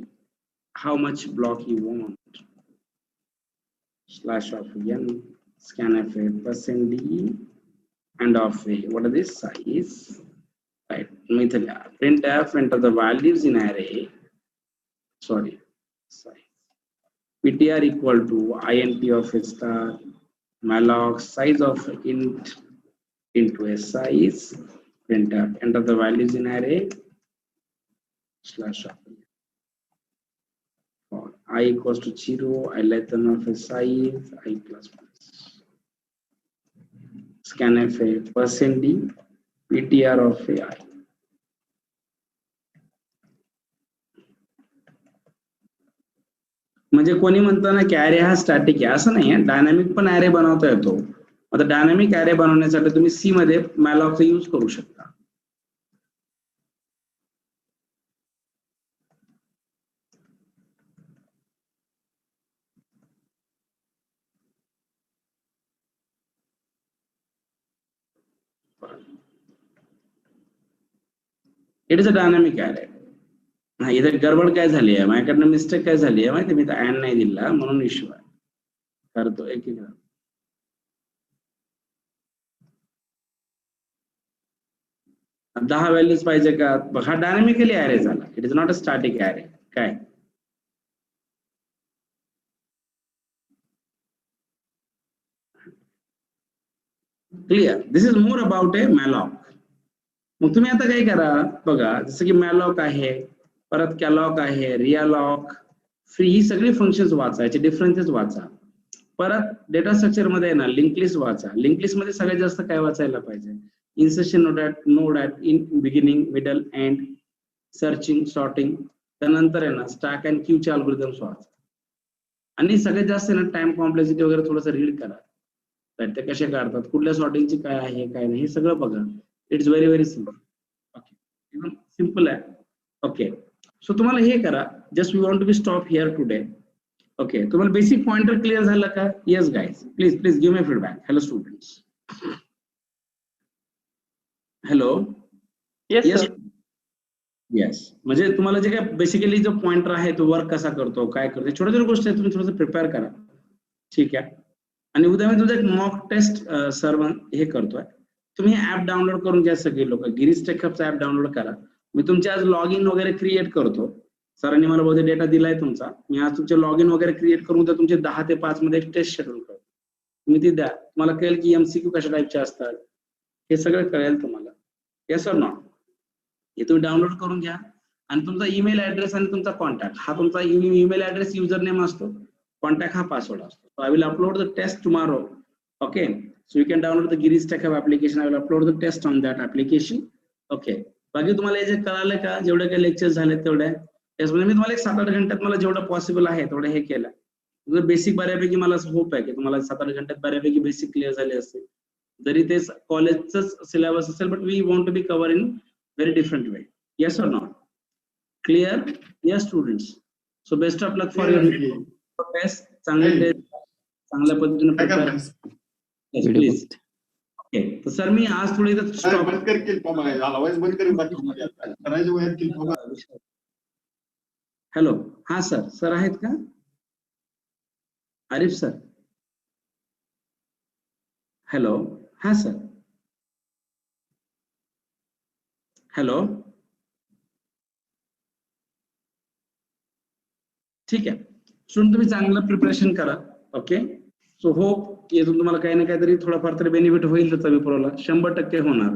A: how much block you want, slash of n scanf %d and of a, what is this size, right. Method printf enter the values in array, sorry size, ptr equal to int of a star malloc size of int into a size, printf enter the values in array slash of for I equals to 0, I less than of a size I plus plus, scanf %d ptr of a I. म्हणजे कोणी म्हणतं ना की array हा static आहे, असं नाही आहे. डायनॅमिक पण ॲरे बनवता येतो. आता डायनॅमिक ॲरे बनवण्यासाठी तुम्ही सी मध्ये मॅलॉकचा यूज करू शकता. It is a dynamic array. हा इथे गडबड काय झाली आहे, माझ्याकडनं मिस्टेक काय झाली आहे माहिती, मी तर अँड नाही दिला म्हणून इश्यू आहे. करतो एक एक. 10 व्हॅल्यूज पाहिजे का? हा डायनामिकली ॲरे झाला. It is not a static array. काय clear? This is more about a malloc. मग तुम्ही आता काय करा बघा, जसं की मॅलॉक आहे, परत कॅलॉक आहे, रियालॉक, फ्री, ही सगळी फंक्शन्स वाचायचे, डिफरन्सेस वाचा. परत डेटा स्ट्रक्चर मध्ये आहे ना लिंक लिस्ट वाचा. लिंक लिस्ट मध्ये सगळ्यात जास्त काय वाचायला पाहिजे? Insertion node at in beginning, middle, end, searching, sorting. त्यानंतर आहे ना स्टॅक अँड क्यूचे अल्गोरिदम्स वाचा. आणि सगळ्यात जास्त आहे ना टाइम कॉम्प्लेक्सिटी वगैरे थोडंसं रीड करा. ते कसे काढतात, कुठल्या सॉर्टिंगची काय आहे काय नाही, हे सगळं बघा. It's very very simple. Okay, एकदम सिम्पल आहे. ओके, सो तुम्हाला हे करा. Just we want to be stop here today. Okay, तुम्हाला बेसिक पॉइंटर क्लिअर झालं का? Yes guys, please please give me feedback. Hello students. Hello.
B: Yes
A: yes
B: sir.
A: Yes, म्हणजे तुम्हाला जे काय बेसिकली जो पॉइंटर आहे तो वर्क कसा करतो, काय करतो, छोट्या छोट्या गोष्टी आहेत, तुम्ही थोडंसं प्रिपेअर करा. ठीक आहे. आणि उद्या मी तुझं एक मॉक टेस्ट सर्व हे करतोय. तुम्ही ऍप डाउनलोड करून घ्या सगळे लोक. गिरीश टेक हबचा ऍप डाउनलोड करा. मी तुमचे आज लॉग इन वगैरे क्रिएट करतो. सरांनी मला बहुतेक डेटा दिलाय तुमचा. मी आज तुमचे लॉग इन वगैरे क्रिएट करून उद्या तुमचे 10 ते 5 मध्ये एक टेस्ट शेड्यूल करतो. तुम्ही ती द्या. तुम्हाला कळेल की MCQ कशा टाईपचे असतात, हे सगळं कळेल तुम्हाला. Yes or not? हे तुम्ही डाउनलोड करून घ्या. आणि तुमचा ईमेल ऍड्रेस आणि तुमचा कॉन्टॅक्ट, हा तुमचा ईमेल ऍड्रेस युजर नेम असतो, कॉन्टॅक्ट हा पासवर्ड असतो. So I will upload the test tomorrow. Okay, so you can download the Girish Tech Hub application. I will upload the test on that application. Okay, बाकी तुम्हाला जे कळालं का, जेवढे काही लेक्चर झाले तेवढे म्हणजे मी तुम्हाला एक 7-8 घंट्यात मला जेवढं पॉसिबल आहे तेवढं हे केलं. बेसिक बऱ्यापैकी मला होप आहे की तुम्हाला 7-8 घंट्यात बऱ्यापैकी बेसिक क्लिअर झाले असते. जरी ते कॉलेजच सिलेबस असेल, but we want to be cover in very different way. Yes or not? Clear? Yes students. So best of luck for your test. चांगले टेस्ट, चांगल्या पद्धतीने प्रिपेअर. Yes please. ओके, तर सर मी आज थोडी स्टॉप. हॅलो, हा sir. Sir आहेत का? आरिफ सर. हॅलो, हा सर. हॅलो, ठीक आहे. सुन तुम्ही चांगलं प्रिपरेशन करा. ओके, सो होप यातून तुम्हाला काही ना काहीतरी थोडाफार तरी बेनिफिट होईल त्याचा विप्रोला. 100% होणार.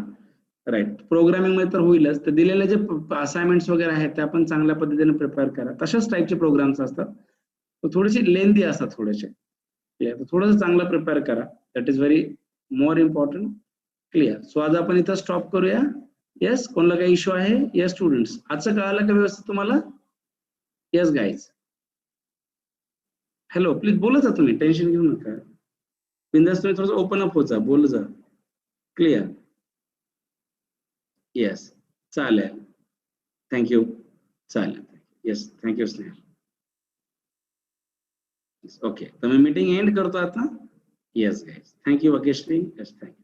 A: राईट, प्रोग्रामिंग मध्ये तर होईलच. तर दिलेले जे असाइनमेंट्स वगैरे आहेत त्या पण चांगल्या पद्धतीने प्रिपेअर करा. तशाच टाईपचे प्रोग्राम्स असतात, थोडेसे लेंदी असतात थोडेसे. थोडंसं चांगलं प्रिपेअर करा. That is very more important. Clear? So आज आपण इथं स्टॉप करूया. येस, कोणाला काही इश्यू आहे? येस स्टुडंट्स, आजचं कळालं का व्यवस्थित तुम्हाला? Yes guys. हॅलो, प्लीज बोलत जा तुम्ही, टेन्शन घेऊ नका. बिंदास तुम्ही थोडंसं ओपन अप होत जा, बोल जा. क्लिअर? येस, चालेल. थँक्यू. चालेल. Yes, thank you Snehal. ओके, तर मी मीटिंग एंड करतो आता. Yes guys, thank you Vakeshri. Yes, thank you.